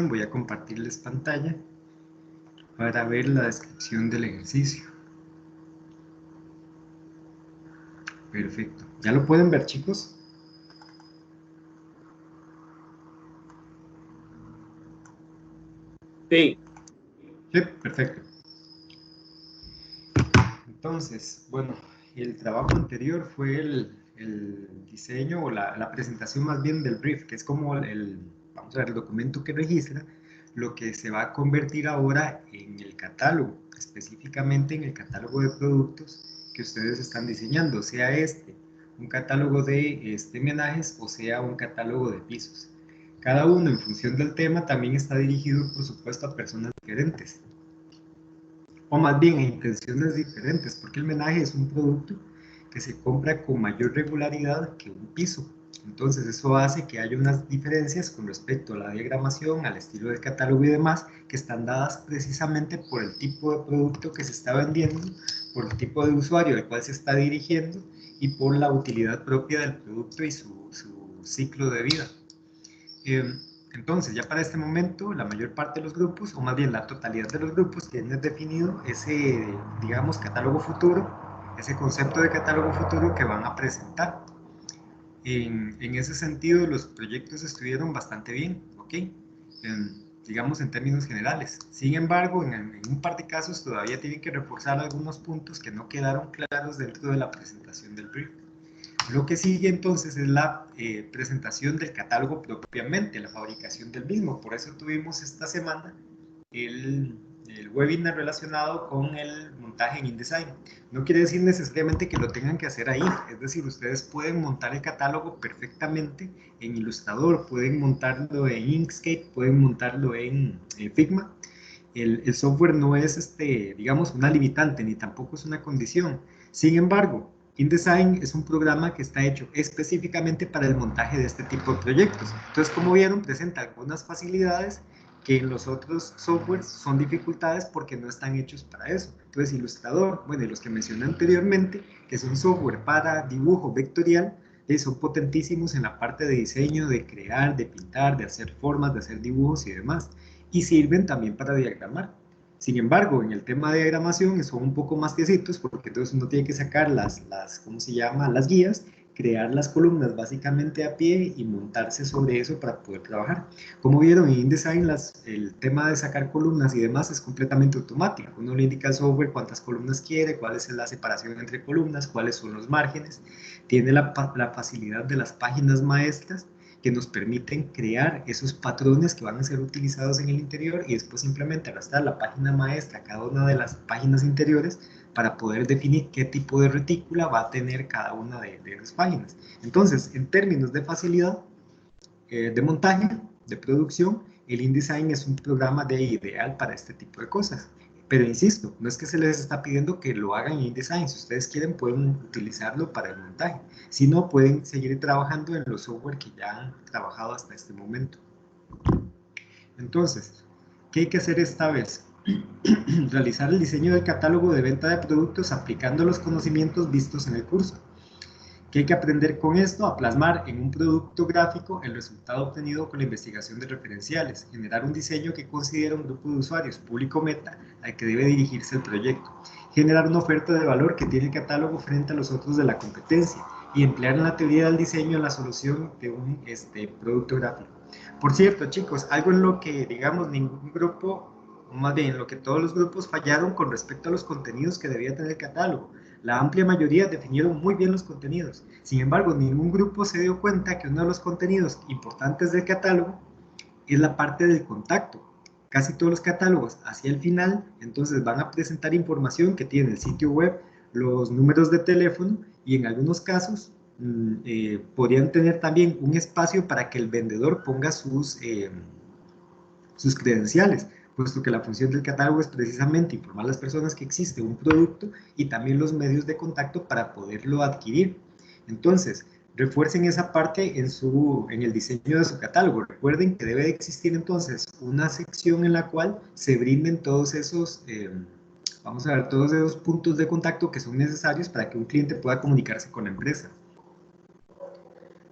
Voy a compartirles pantalla para ver la descripción del ejercicio. Perfecto. ¿Ya lo pueden ver, chicos? Sí. Sí, perfecto. Entonces, bueno, el trabajo anterior fue el diseño o la presentación más bien del brief, que es como vamos a ver, el documento que registra lo que se va a convertir ahora en el catálogo, específicamente en el catálogo de productos que ustedes están diseñando, sea un catálogo de homenajes o sea un catálogo de pisos. Cada uno, en función del tema, también está dirigido, por supuesto, a personas diferentes, o más bien a intenciones diferentes, porque el menaje es un producto que se compra con mayor regularidad que un piso. Entonces eso hace que haya unas diferencias con respecto a la diagramación, al estilo del catálogo y demás, que están dadas precisamente por el tipo de producto que se está vendiendo, por el tipo de usuario al cual se está dirigiendo y por la utilidad propia del producto y su ciclo de vida. Entonces, ya para este momento, la mayor parte de los grupos, o más bien la totalidad de los grupos, tienen definido ese, digamos, catálogo futuro, ese concepto de catálogo futuro que van a presentar. En ese sentido, los proyectos estuvieron bastante bien, ¿ok? Digamos en términos generales. Sin embargo, en un par de casos todavía tienen que reforzar algunos puntos que no quedaron claros dentro de la presentación del brief. Lo que sigue entonces es la presentación del catálogo propiamente, la fabricación del mismo. Por eso tuvimos esta semana el webinar relacionado con el montaje en InDesign. No quiere decir necesariamente que lo tengan que hacer ahí, es decir, ustedes pueden montar el catálogo perfectamente en Illustrator, pueden montarlo en Inkscape, pueden montarlo en Figma. El software no es, digamos, una limitante ni tampoco es una condición. Sin embargo, InDesign es un programa que está hecho específicamente para el montaje de este tipo de proyectos. Entonces, como vieron, presenta algunas facilidades que en los otros softwares son dificultades porque no están hechos para eso. Entonces, Illustrator, bueno, y los que mencioné anteriormente, que es un software para dibujo vectorial, son potentísimos en la parte de diseño, de crear, de pintar, de hacer formas, de hacer dibujos y demás. Y sirven también para diagramar. Sin embargo, en el tema de diagramación son un poco más tiesitos porque entonces uno tiene que sacar ¿cómo se llama? Las guías, crear las columnas básicamente a pie y montarse sobre eso para poder trabajar. Como vieron en InDesign, el tema de sacar columnas y demás es completamente automático. Uno le indica al software cuántas columnas quiere, cuál es la separación entre columnas, cuáles son los márgenes. Tiene la facilidad de las páginas maestras que nos permiten crear esos patrones que van a ser utilizados en el interior y después simplemente arrastrar la página maestra a cada una de las páginas interiores para poder definir qué tipo de retícula va a tener cada una de esas páginas. Entonces, en términos de facilidad de montaje, de producción, el InDesign es un programa ideal para este tipo de cosas. Pero insisto, no es que se les está pidiendo que lo hagan en InDesign. Si ustedes quieren, pueden utilizarlo para el montaje. Si no, pueden seguir trabajando en los software que ya han trabajado hasta este momento. Entonces, ¿qué hay que hacer esta vez? Realizar el diseño del catálogo de venta de productos aplicando los conocimientos vistos en el curso. ¿Qué hay que aprender con esto? A plasmar en un producto gráfico el resultado obtenido con la investigación de referenciales, generar un diseño que considera un grupo de usuarios, público meta, al que debe dirigirse el proyecto, generar una oferta de valor que tiene el catálogo frente a los otros de la competencia y emplear en la teoría del diseño la solución de un producto gráfico. Por cierto, chicos, algo en lo que, digamos, ningún grupo, o más bien en lo que todos los grupos fallaron con respecto a los contenidos que debía tener el catálogo. La amplia mayoría definieron muy bien los contenidos. Sin embargo, ningún grupo se dio cuenta que uno de los contenidos importantes del catálogo es la parte del contacto. Casi todos los catálogos hacia el final, entonces van a presentar información que tiene el sitio web, los números de teléfono y en algunos casos podrían tener también un espacio para que el vendedor ponga sus credenciales, puesto que la función del catálogo es precisamente informar a las personas que existe un producto y también los medios de contacto para poderlo adquirir. Entonces, refuercen esa parte en el diseño de su catálogo. Recuerden que debe de existir entonces una sección en la cual se brinden todos esos, vamos a ver, todos esos puntos de contacto que son necesarios para que un cliente pueda comunicarse con la empresa.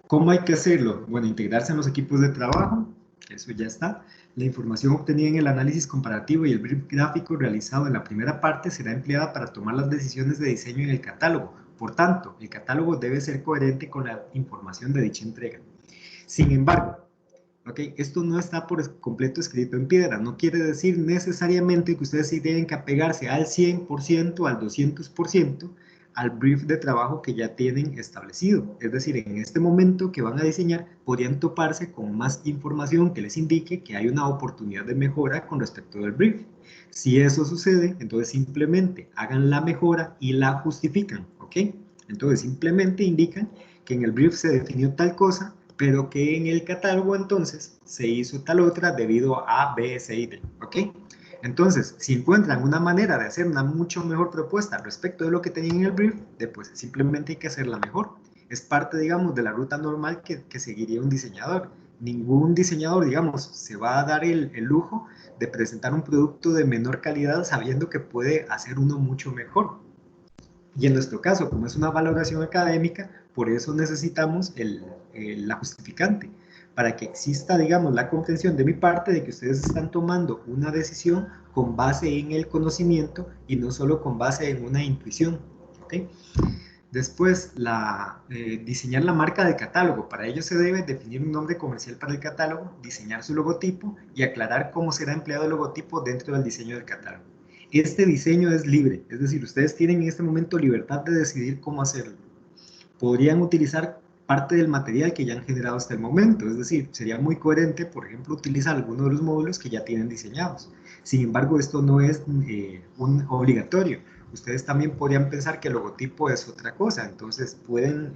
¿Cómo hay que hacerlo? Bueno, integrarse en los equipos de trabajo, Eso ya está. La información obtenida en el análisis comparativo y el brief gráfico realizado en la primera parte será empleada para tomar las decisiones de diseño en el catálogo. Por tanto, el catálogo debe ser coherente con la información de dicha entrega. Sin embargo, esto no está por completo escrito en piedra, no quiere decir necesariamente que ustedes sí tienen que apegarse al 100%, al 200%, al brief de trabajo que ya tienen establecido. Es decir, en este momento que van a diseñar, podrían toparse con más información que les indique que hay una oportunidad de mejora con respecto del brief. Si eso sucede, entonces simplemente hagan la mejora y la justifican, ¿ok? Entonces simplemente indican que en el brief se definió tal cosa, pero que en el catálogo entonces se hizo tal otra debido a B, C y D, ¿ok? Entonces, si encuentran una manera de hacer una mucho mejor propuesta respecto de lo que tenían en el brief, pues simplemente hay que hacerla mejor. Es parte, digamos, de la ruta normal que seguiría un diseñador. Ningún diseñador, digamos, se va a dar el lujo de presentar un producto de menor calidad sabiendo que puede hacer uno mucho mejor. Y en nuestro caso, como es una valoración académica, por eso necesitamos la justificante, para que exista, digamos, la comprensión de mi parte de que ustedes están tomando una decisión con base en el conocimiento y no solo con base en una intuición. ¿Okay? Después, diseñar la marca del catálogo. Para ello se debe definir un nombre comercial para el catálogo, diseñar su logotipo y aclarar cómo será empleado el logotipo dentro del diseño del catálogo. Este diseño es libre, es decir, ustedes tienen en este momento libertad de decidir cómo hacerlo. Podrían utilizar parte del material que ya han generado hasta el momento, es decir, sería muy coherente, por ejemplo, utilizar alguno de los módulos que ya tienen diseñados. Sin embargo, esto no es un obligatorio. Ustedes también podrían pensar que el logotipo es otra cosa, entonces pueden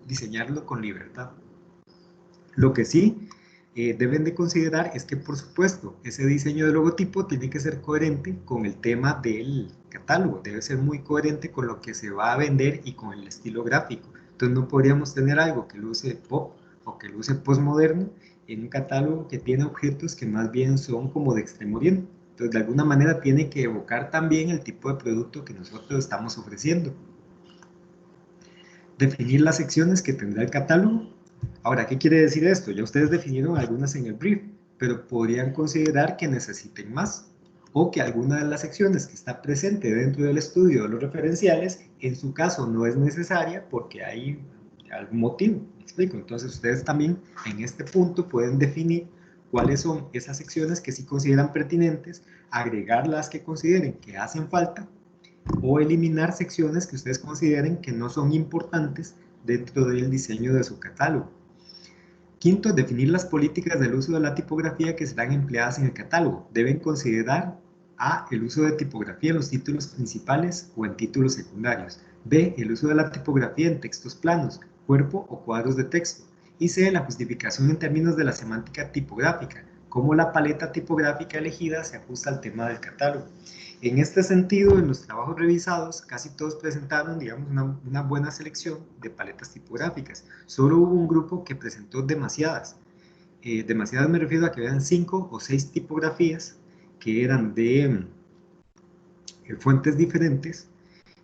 diseñarlo con libertad. Lo que sí deben de considerar es que, por supuesto, ese diseño de logotipo tiene que ser coherente con el tema del catálogo, debe ser muy coherente con lo que se va a vender y con el estilo gráfico. Entonces no podríamos tener algo que luce pop o que luce postmoderno en un catálogo que tiene objetos que más bien son como de extremo oriente. Entonces de alguna manera tiene que evocar también el tipo de producto que nosotros estamos ofreciendo. Definir las secciones que tendrá el catálogo. Ahora, ¿qué quiere decir esto? Ya ustedes definieron algunas en el brief, pero podrían considerar que necesiten más, o que alguna de las secciones que está presente dentro del estudio de los referenciales, en su caso no es necesaria porque hay algún motivo. ¿Me explico? Entonces ustedes también en este punto pueden definir cuáles son esas secciones que sí consideran pertinentes, agregar las que consideren que hacen falta, o eliminar secciones que ustedes consideren que no son importantes dentro del diseño de su catálogo. Quinto, definir las políticas del uso de la tipografía que serán empleadas en el catálogo. Deben considerar A, el uso de tipografía en los títulos principales o en títulos secundarios. B, el uso de la tipografía en textos planos, cuerpo o cuadros de texto. Y C, la justificación en términos de la semántica tipográfica, cómo la paleta tipográfica elegida se ajusta al tema del catálogo. En este sentido, en los trabajos revisados, casi todos presentaron, digamos, una buena selección de paletas tipográficas. Solo hubo un grupo que presentó demasiadas. Demasiadas me refiero a que eran 5 o 6 tipografías que eran de fuentes diferentes,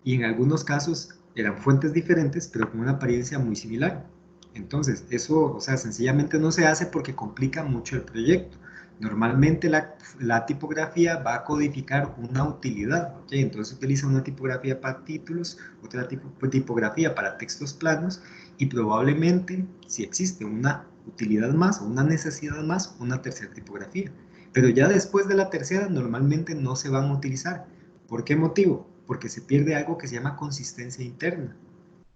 y en algunos casos eran fuentes diferentes, pero con una apariencia muy similar. Entonces, eso, o sea, sencillamente no se hace porque complica mucho el proyecto. Normalmente la tipografía va a codificar una utilidad, ¿okay? Entonces utiliza una tipografía para títulos, otra tipografía para textos planos, y probablemente, si existe una utilidad más o una necesidad más, una tercera tipografía. Pero ya después de la tercera normalmente no se van a utilizar. ¿Por qué motivo? Porque se pierde algo que se llama consistencia interna.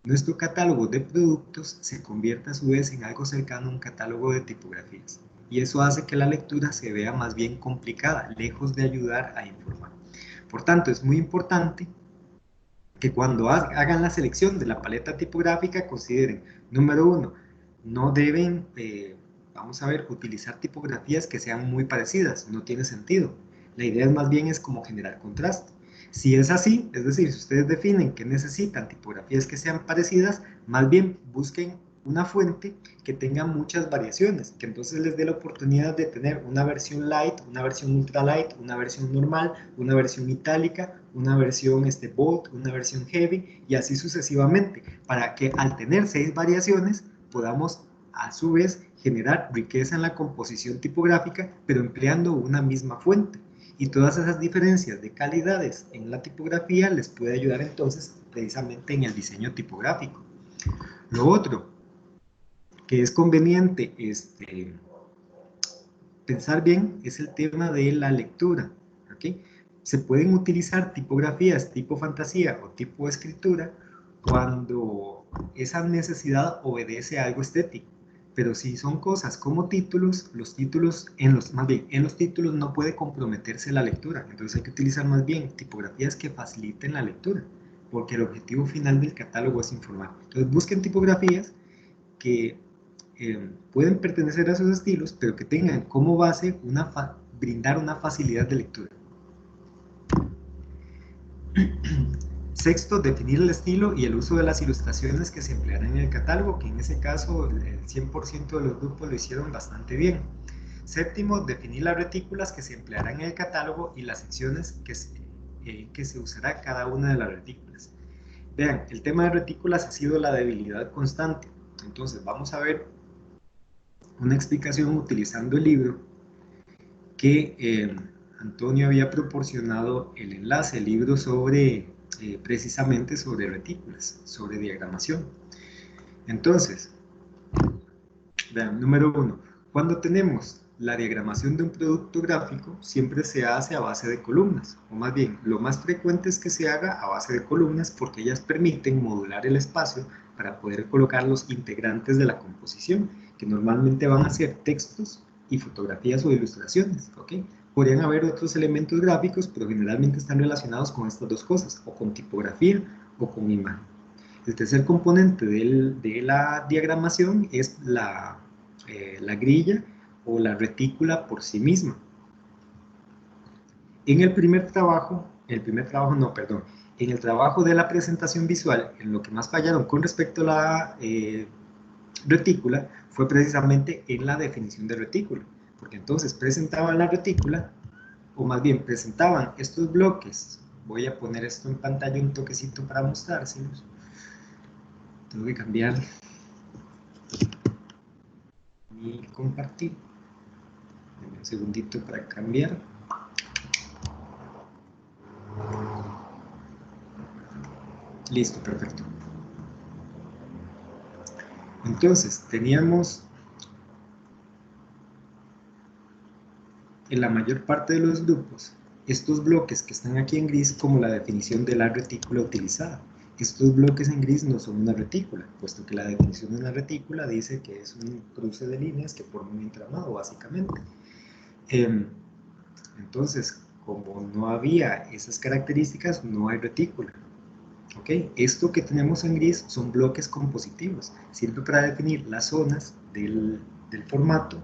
Nuestro catálogo de productos se convierte a su vez en algo cercano a un catálogo de tipografías. Y eso hace que la lectura se vea más bien complicada, lejos de ayudar a informar. Por tanto, es muy importante que cuando hagan la selección de la paleta tipográfica consideren, número uno, no deben, vamos a ver, utilizar tipografías que sean muy parecidas, no tiene sentido. La idea es más bien es como generar contraste. Si es así, es decir, si ustedes definen que necesitan tipografías que sean parecidas, más bien busquen una fuente que tenga muchas variaciones, que entonces les dé la oportunidad de tener una versión light, una versión ultra light, una versión normal, una versión itálica, una versión bold, una versión heavy y así sucesivamente, para que al tener 6 variaciones podamos a su vez generar riqueza en la composición tipográfica, pero empleando una misma fuente. Y todas esas diferencias de calidades en la tipografía les puede ayudar entonces precisamente en el diseño tipográfico. Lo otro que es conveniente pensar bien es el tema de la lectura. ¿Okay? Se pueden utilizar tipografías tipo fantasía o tipo escritura cuando esa necesidad obedece a algo estético. Pero si son cosas como títulos, los títulos, más bien, en los títulos no puede comprometerse la lectura. Entonces hay que utilizar más bien tipografías que faciliten la lectura, porque el objetivo final del catálogo es informar. Entonces busquen tipografías que pueden pertenecer a esos estilos, pero que tengan como base brindar una facilidad de lectura. Sexto, definir el estilo y el uso de las ilustraciones que se emplearán en el catálogo, que en ese caso el 100% de los grupos lo hicieron bastante bien. Séptimo, definir las retículas que se emplearán en el catálogo y las secciones que se usará cada una de las retículas. Vean, el tema de retículas ha sido la debilidad constante. Entonces vamos a ver una explicación utilizando el libro que Antonio había proporcionado el enlace, el libro sobre precisamente sobre retículas, sobre diagramación. Entonces, vean, número 1, cuando tenemos la diagramación de un producto gráfico, siempre se hace a base de columnas, o más bien, lo más frecuente es que se haga a base de columnas porque ellas permiten modular el espacio para poder colocar los integrantes de la composición, que normalmente van a ser textos y fotografías o ilustraciones, ¿ok? Podrían haber otros elementos gráficos, pero generalmente están relacionados con estas dos cosas, o con tipografía o con imagen. El tercer componente de la diagramación es la grilla o la retícula por sí misma. En el trabajo de la presentación visual, en lo que más fallaron con respecto a la retícula fue precisamente en la definición de retícula, porque entonces presentaban la retícula, o más bien presentaban estos bloques. Voy a poner esto en pantalla un toquecito para mostrárselos. Tengo que cambiar y compartir. Dame un segundito para cambiar. Listo, perfecto. Entonces, teníamos en la mayor parte de los grupos estos bloques que están aquí en gris como la definición de la retícula utilizada. Estos bloques en gris no son una retícula, puesto que la definición de una retícula dice que es un cruce de líneas que forman un entramado, básicamente. Entonces, como no había esas características, no hay retícula. ¿Okay? Esto que tenemos en gris son bloques compositivos, sirve para definir las zonas del formato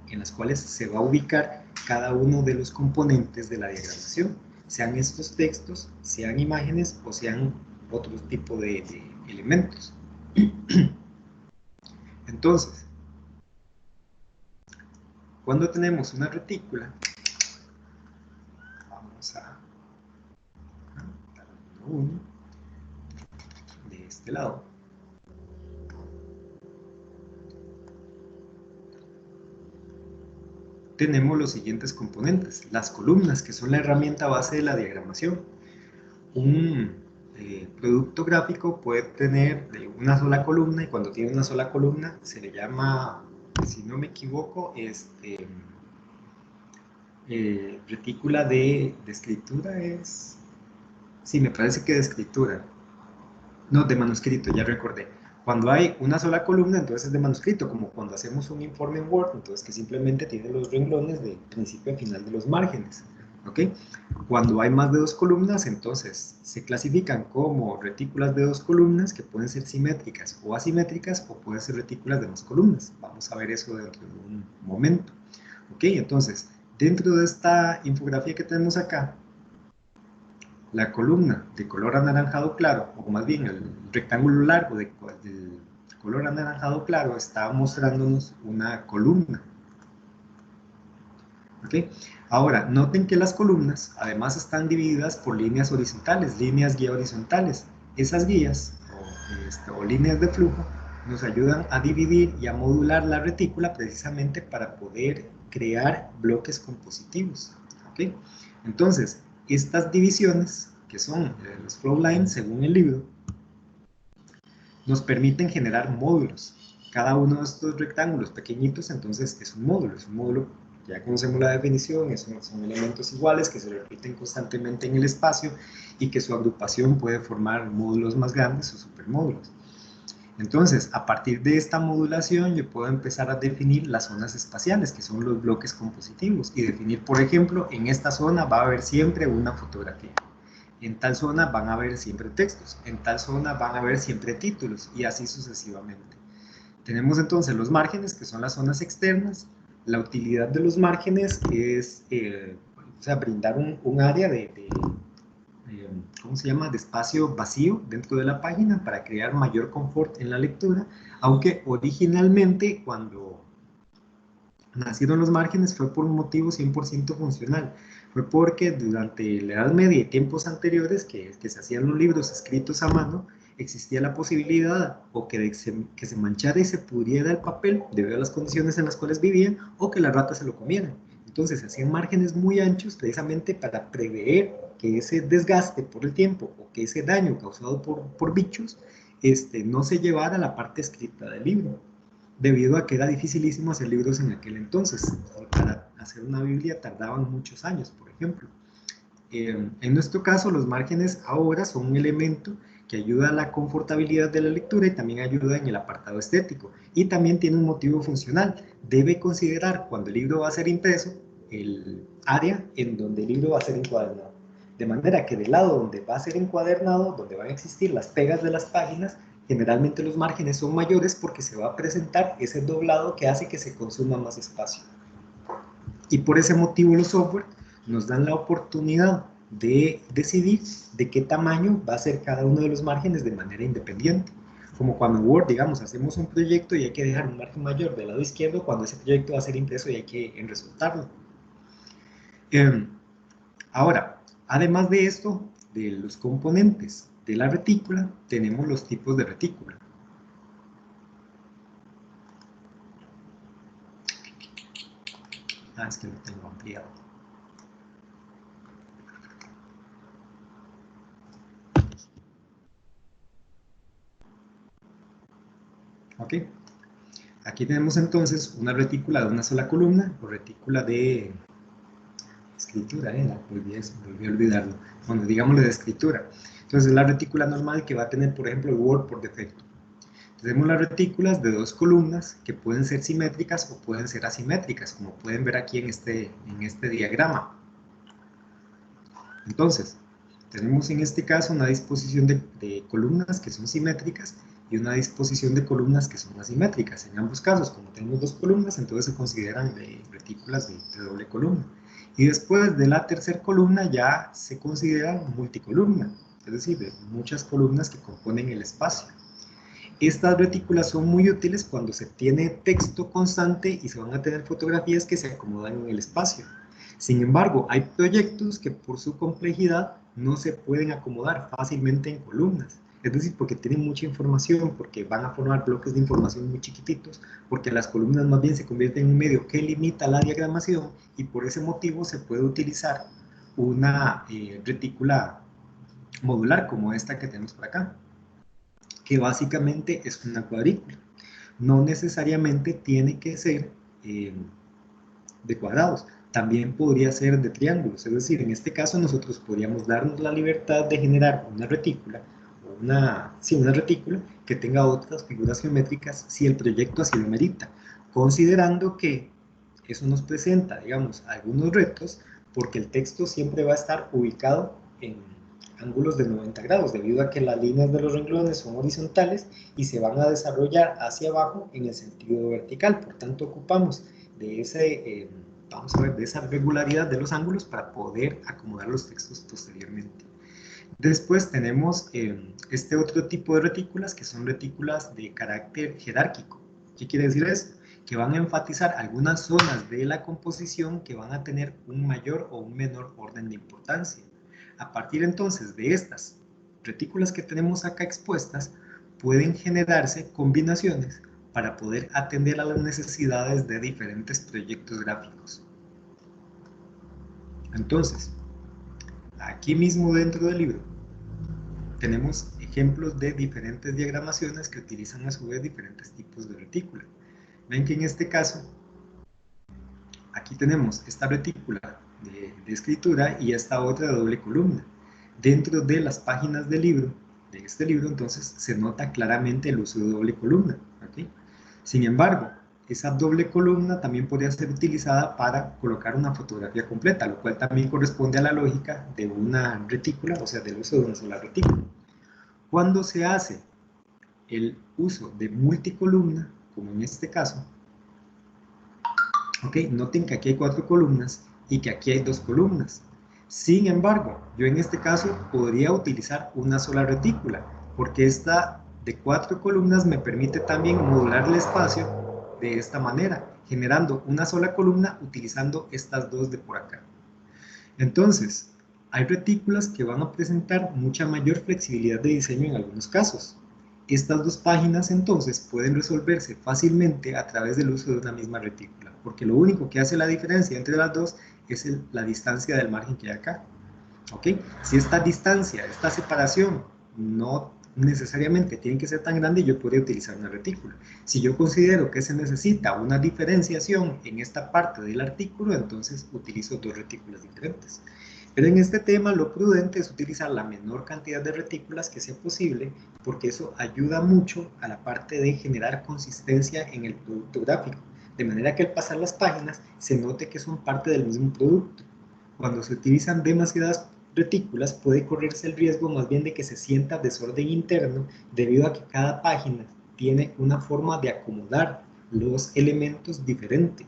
en las cuales se va a ubicar cada uno de los componentes de la diagramación, sean estos textos, sean imágenes o sean otro tipo de elementos. Entonces, cuando tenemos una retícula, vamos a uno de este lado. Tenemos los siguientes componentes, las columnas, que son la herramienta base de la diagramación. Un producto gráfico puede tener una sola columna, y cuando tiene una sola columna se le llama, si no me equivoco, retícula de escritura es... Sí, me parece que de escritura. No, de manuscrito, ya recordé. Cuando hay una sola columna, entonces es de manuscrito, como cuando hacemos un informe en Word, entonces que simplemente tiene los renglones de principio a final de los márgenes. ¿Ok? Cuando hay más de dos columnas, entonces se clasifican como retículas de dos columnas, que pueden ser simétricas o asimétricas, o pueden ser retículas de más columnas. Vamos a ver eso dentro de un momento. ¿Ok? Entonces, dentro de esta infografía que tenemos acá, la columna de color anaranjado claro, o más bien el rectángulo largo del color anaranjado claro, está mostrándonos una columna. ¿Okay? Ahora, noten que las columnas además están divididas por líneas horizontales, líneas guía horizontales. Esas guías o líneas de flujo nos ayudan a dividir y a modular la retícula precisamente para poder crear bloques compositivos. ¿Okay? Entonces, estas divisiones, que son los flow lines según el libro, nos permiten generar módulos. Cada uno de estos rectángulos pequeñitos, entonces, es un módulo. Es un módulo, ya conocemos la definición, son elementos iguales que se repiten constantemente en el espacio y que su agrupación puede formar módulos más grandes o supermódulos. Entonces, a partir de esta modulación, yo puedo empezar a definir las zonas espaciales, que son los bloques compositivos, y definir, por ejemplo, en esta zona va a haber siempre una fotografía. En tal zona van a haber siempre textos, en tal zona van a haber siempre títulos, y así sucesivamente. Tenemos entonces los márgenes, que son las zonas externas. La utilidad de los márgenes es brindar un área ¿cómo se llama?, de espacio vacío dentro de la página para crear mayor confort en la lectura, aunque originalmente cuando nacieron los márgenes fue por un motivo 100% funcional. Fue porque durante la Edad Media y tiempos anteriores que se hacían los libros escritos a mano, existía la posibilidad o que se manchara y se pudriera el papel debido a las condiciones en las cuales vivían, o que las ratas se lo comieran. Entonces se hacían márgenes muy anchos precisamente para prever que ese desgaste por el tiempo o que ese daño causado por bichos no se llevara a la parte escrita del libro, debido a que era dificilísimo hacer libros en aquel entonces. Para hacer una Biblia tardaban muchos años, por ejemplo. En nuestro caso, los márgenes ahora son un elemento que ayuda a la confortabilidad de la lectura y también ayuda en el apartado estético. Y también tiene un motivo funcional. Debe considerar cuando el libro va a ser impreso el área en donde el libro va a ser encuadernado. De manera que del lado donde va a ser encuadernado, donde van a existir las pegas de las páginas, generalmente los márgenes son mayores porque se va a presentar ese doblado que hace que se consuma más espacio. Y por ese motivo los software nos dan la oportunidad de decidir de qué tamaño va a ser cada uno de los márgenes de manera independiente. Como cuando en Word, digamos, hacemos un proyecto y hay que dejar un margen mayor del lado izquierdo cuando ese proyecto va a ser impreso y hay que resaltarlo. Ahora, además de esto, de los componentes de la retícula, tenemos los tipos de retícula. Es que lo tengo ampliado. Ok. Aquí tenemos entonces una retícula de una sola columna, o retícula de escritura, volví a olvidarlo. Bueno, digámosle de escritura. Entonces es la retícula normal que va a tener, por ejemplo, el Word por defecto. Tenemos las retículas de dos columnas que pueden ser simétricas o pueden ser asimétricas, como pueden ver aquí en este diagrama. Entonces, tenemos en este caso una disposición de columnas que son simétricas y una disposición de columnas que son asimétricas. En ambos casos, como tenemos dos columnas, entonces se consideran retículas de doble columna. Y después de la tercera columna ya se considera multicolumna, es decir, de muchas columnas que componen el espacio. Estas retículas son muy útiles cuando se tiene texto constante y se van a tener fotografías que se acomodan en el espacio. Sin embargo, hay proyectos que por su complejidad no se pueden acomodar fácilmente en columnas. Es decir, porque tienen mucha información, porque van a formar bloques de información muy chiquititos, porque las columnas más bien se convierten en un medio que limita la diagramación, y por ese motivo se puede utilizar una retícula modular como esta que tenemos por acá, que básicamente es una cuadrícula. No necesariamente tiene que ser de cuadrados, también podría ser de triángulos. Es decir, en este caso nosotros podríamos darnos la libertad de generar una retícula, una retícula que tenga otras figuras geométricas si el proyecto así lo merita, considerando que eso nos presenta, digamos, algunos retos, porque el texto siempre va a estar ubicado en ángulos de 90 grados, debido a que las líneas de los renglones son horizontales y se van a desarrollar hacia abajo en el sentido vertical. Por tanto, ocupamos de de esa regularidad de los ángulos para poder acomodar los textos posteriormente. Después tenemos este otro tipo de retículas, que son retículas de carácter jerárquico. ¿Qué quiere decir esto? Que van a enfatizar algunas zonas de la composición que van a tener un mayor o un menor orden de importancia. A partir entonces de estas retículas que tenemos acá expuestas, pueden generarse combinaciones para poder atender a las necesidades de diferentes proyectos gráficos. Entonces, aquí mismo dentro del libro tenemos ejemplos de diferentes diagramaciones que utilizan a su vez diferentes tipos de retícula. Ven que en este caso, aquí tenemos esta retícula de escritura y esta otra de doble columna. Dentro de las páginas del libro, de este libro, entonces se nota claramente el uso de doble columna, ¿okay? Sin embargo, esa doble columna también podría ser utilizada para colocar una fotografía completa, lo cual también corresponde a la lógica de una retícula, o sea, del uso de una sola retícula. Cuando se hace el uso de multicolumna, como en este caso, ok, noten que aquí hay 4 columnas y que aquí hay 2 columnas. Sin embargo, yo en este caso podría utilizar una sola retícula, porque esta de 4 columnas me permite también modular el espacio de esta manera, generando una sola columna utilizando estas dos de por acá. Entonces, hay retículas que van a presentar mucha mayor flexibilidad de diseño en algunos casos. Estas dos páginas entonces pueden resolverse fácilmente a través del uso de una misma retícula, porque lo único que hace la diferencia entre las dos es la distancia del margen que hay acá. ¿Ok? Si esta distancia, esta separación no necesariamente tiene que ser tan grande, yo podría utilizar una retícula. Si yo considero que se necesita una diferenciación en esta parte del artículo, entonces utilizo dos retículas diferentes. Pero en este tema lo prudente es utilizar la menor cantidad de retículas que sea posible, porque eso ayuda mucho a la parte de generar consistencia en el producto gráfico, de manera que al pasar las páginas se note que son parte del mismo producto. Cuando se utilizan demasiadas retículas puede correrse el riesgo más bien de que se sienta desorden interno debido a que cada página tiene una forma de acomodar los elementos diferente.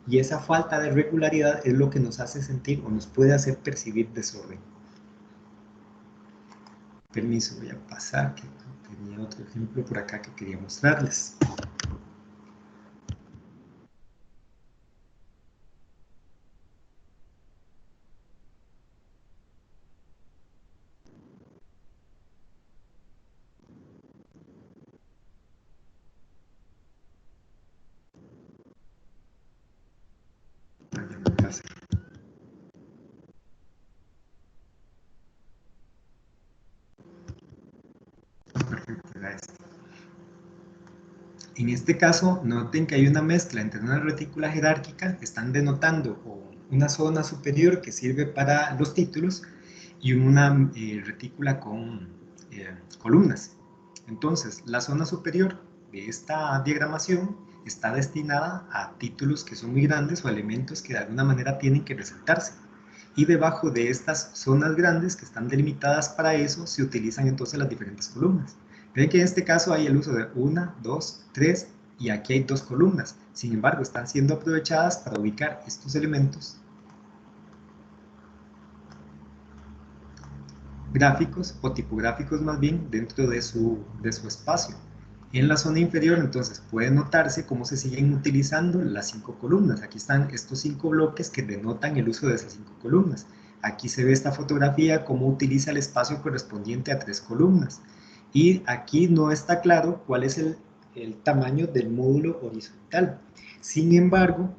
Y esa falta de regularidad es lo que nos hace sentir o nos puede hacer percibir desorden. Permiso, voy a pasar, que tenía otro ejemplo por acá que quería mostrarles. Perfecto, era este. En este caso, noten que hay una mezcla entre una retícula jerárquica, que están denotando una zona superior que sirve para los títulos, y una retícula con columnas. Entonces, la zona superior de esta diagramación está destinada a títulos que son muy grandes o elementos que de alguna manera tienen que resaltarse. Y debajo de estas zonas grandes que están delimitadas para eso, se utilizan entonces las diferentes columnas. Ven que en este caso hay el uso de 1, 2, 3 y aquí hay 2 columnas. Sin embargo, están siendo aprovechadas para ubicar estos elementos gráficos o tipográficos más bien dentro de su espacio. En la zona inferior entonces puede notarse cómo se siguen utilizando las 5 columnas. Aquí están estos 5 bloques que denotan el uso de esas 5 columnas. Aquí se ve esta fotografía cómo utiliza el espacio correspondiente a 3 columnas. Y aquí no está claro cuál es el tamaño del módulo horizontal. Sin embargo,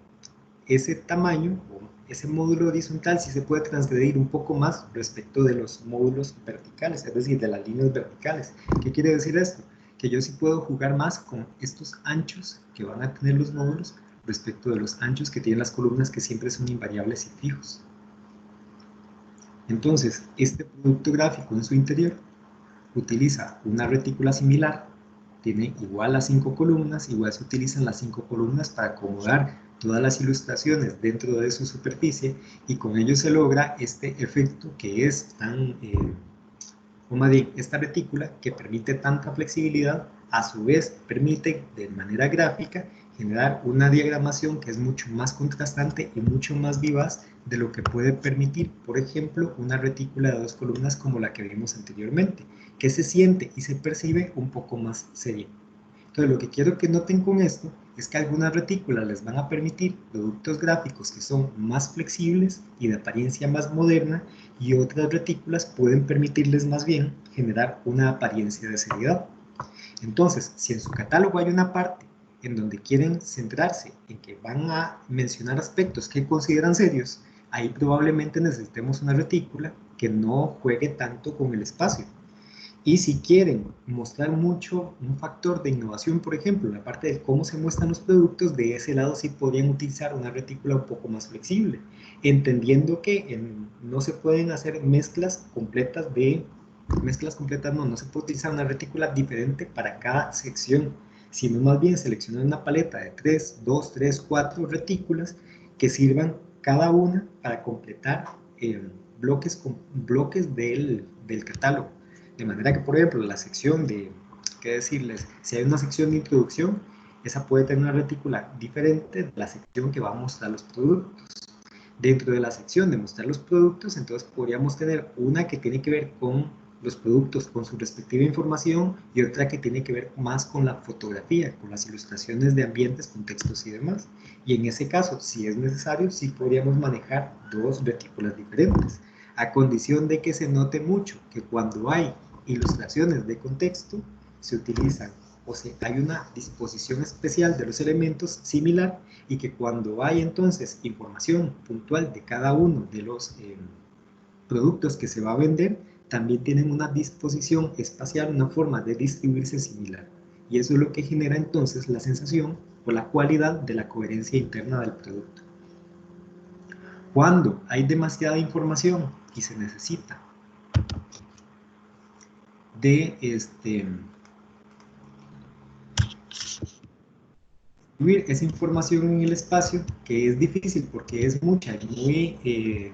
ese tamaño o ese módulo horizontal sí se puede transgredir un poco más respecto de los módulos verticales, es decir, de las líneas verticales. ¿Qué quiere decir esto? Que yo sí puedo jugar más con estos anchos que van a tener los módulos respecto de los anchos que tienen las columnas, que siempre son invariables y fijos. Entonces, este producto gráfico en su interior utiliza una retícula similar, tiene igual las 5 columnas, igual se utilizan las 5 columnas para acomodar todas las ilustraciones dentro de su superficie, y con ello se logra este efecto que es tan, esta retícula que permite tanta flexibilidad, a su vez permite de manera gráfica generar una diagramación que es mucho más contrastante y mucho más vivaz de lo que puede permitir, por ejemplo, una retícula de 2 columnas como la que vimos anteriormente, que se siente y se percibe un poco más seria. Entonces, lo que quiero que noten con esto es que algunas retículas les van a permitir productos gráficos que son más flexibles y de apariencia más moderna, y otras retículas pueden permitirles más bien generar una apariencia de seriedad. Entonces, si en su catálogo hay una parte en donde quieren centrarse en que van a mencionar aspectos que consideran serios, ahí probablemente necesitemos una retícula que no juegue tanto con el espacio. Y si quieren mostrar mucho un factor de innovación, por ejemplo, la parte de cómo se muestran los productos, de ese lado sí podrían utilizar una retícula un poco más flexible, entendiendo que no se pueden hacer mezclas completas no se puede utilizar una retícula diferente para cada sección, sino más bien seleccionar una paleta de 3, 2, 3, 4 retículas que sirvan cada una para completar bloques del catálogo. De manera que, por ejemplo, la sección de, ¿qué decirles? Si hay una sección de introducción, esa puede tener una retícula diferente de la sección que va a mostrar los productos. Dentro de la sección de mostrar los productos, entonces podríamos tener una que tiene que ver con los productos, con su respectiva información, y otra que tiene que ver más con la fotografía, con las ilustraciones de ambientes, contextos y demás. Y en ese caso, si es necesario, sí podríamos manejar dos retículas diferentes, a condición de que se note mucho que cuando hay ilustraciones de contexto, se utilizan o sea, hay una disposición especial de los elementos similar, y que cuando hay entonces información puntual de cada uno de los productos que se va a vender, también tienen una disposición espacial, una forma de distribuirse similar. Y eso es lo que genera entonces la sensación o la cualidad de la coherencia interna del producto. Cuando hay demasiada información y se necesita de esa información en el espacio, que es difícil porque es mucha y muy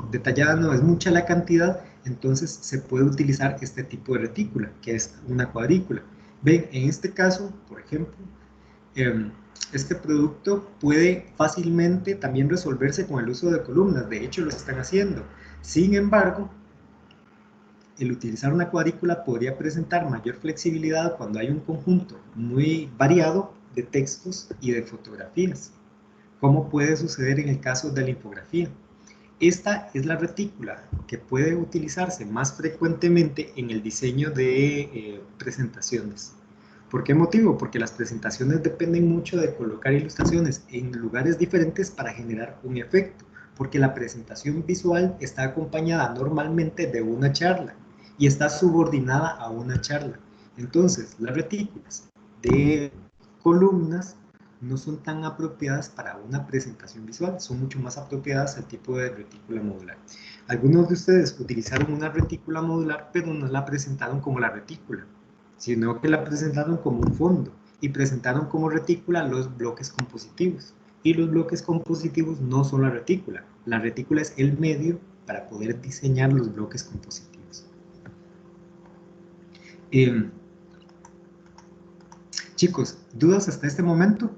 detallada, no es mucha la cantidad, entonces se puede utilizar este tipo de retícula, que es una cuadrícula. Ven, en este caso, por ejemplo, este producto puede fácilmente también resolverse con el uso de columnas, de hecho lo están haciendo. Sin embargo, el utilizar una cuadrícula podría presentar mayor flexibilidad cuando hay un conjunto muy variado de textos y de fotografías, como puede suceder en el caso de la infografía. Esta es la retícula que puede utilizarse más frecuentemente en el diseño de presentaciones. ¿Por qué motivo? Porque las presentaciones dependen mucho de colocar ilustraciones en lugares diferentes para generar un efecto, porque la presentación visual está acompañada normalmente de una charla y está subordinada a una charla. Entonces, las retículas de columnas no son tan apropiadas para una presentación visual, son mucho más apropiadas al tipo de retícula modular. Algunos de ustedes utilizaron una retícula modular, pero no la presentaron como la retícula, sino que la presentaron como un fondo y presentaron como retícula los bloques compositivos. Y los bloques compositivos no son la retícula es el medio para poder diseñar los bloques compositivos. Chicos, ¿dudas hasta este momento?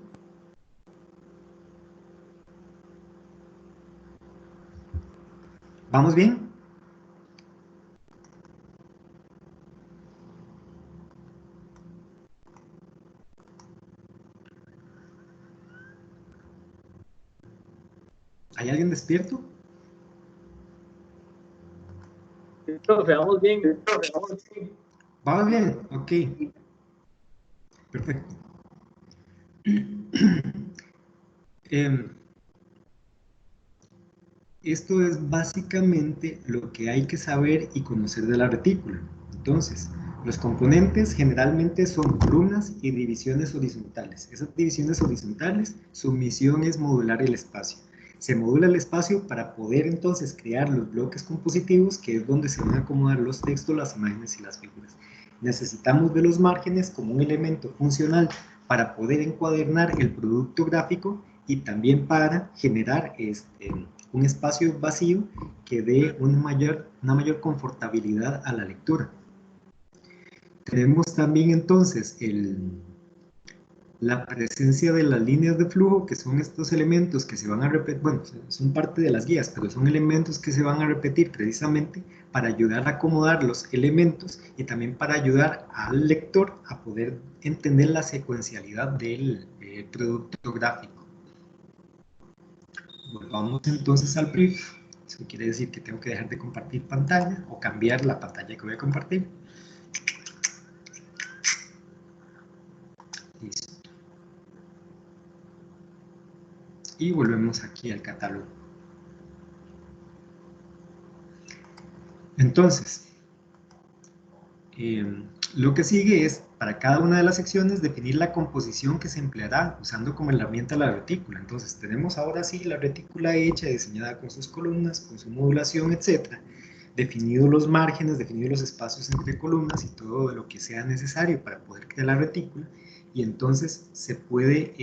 ¿Vamos bien? ¿Hay alguien despierto? Profe, vamos bien. ¿Vamos bien? Ok. Perfecto. Esto es básicamente lo que hay que saber y conocer de la retícula. Entonces, los componentes generalmente son columnas y divisiones horizontales. Esas divisiones horizontales, su misión es modular el espacio. Se modula el espacio para poder entonces crear los bloques compositivos, que es donde se van a acomodar los textos, las imágenes y las figuras. Necesitamos de los márgenes como un elemento funcional para poder encuadernar el producto gráfico y también para generar un espacio vacío que dé una mayor confortabilidad a la lectura. Tenemos también entonces la presencia de las líneas de flujo, que son estos elementos que se van a repetir, bueno, son parte de las guías, pero son elementos que se van a repetir precisamente para ayudar a acomodar los elementos y también para ayudar al lector a poder entender la secuencialidad del producto gráfico. Volvamos entonces al brief. Eso quiere decir que tengo que dejar de compartir pantalla o cambiar la pantalla que voy a compartir. y volvemos aquí al catálogo. Entonces, lo que sigue es, para cada una de las secciones, definir la composición que se empleará usando como herramienta la retícula. Entonces, tenemos ahora sí la retícula hecha, diseñada con sus columnas, con su modulación, etc. Definidos los márgenes, definidos los espacios entre columnas y todo lo que sea necesario para poder crear la retícula. Y entonces se puede,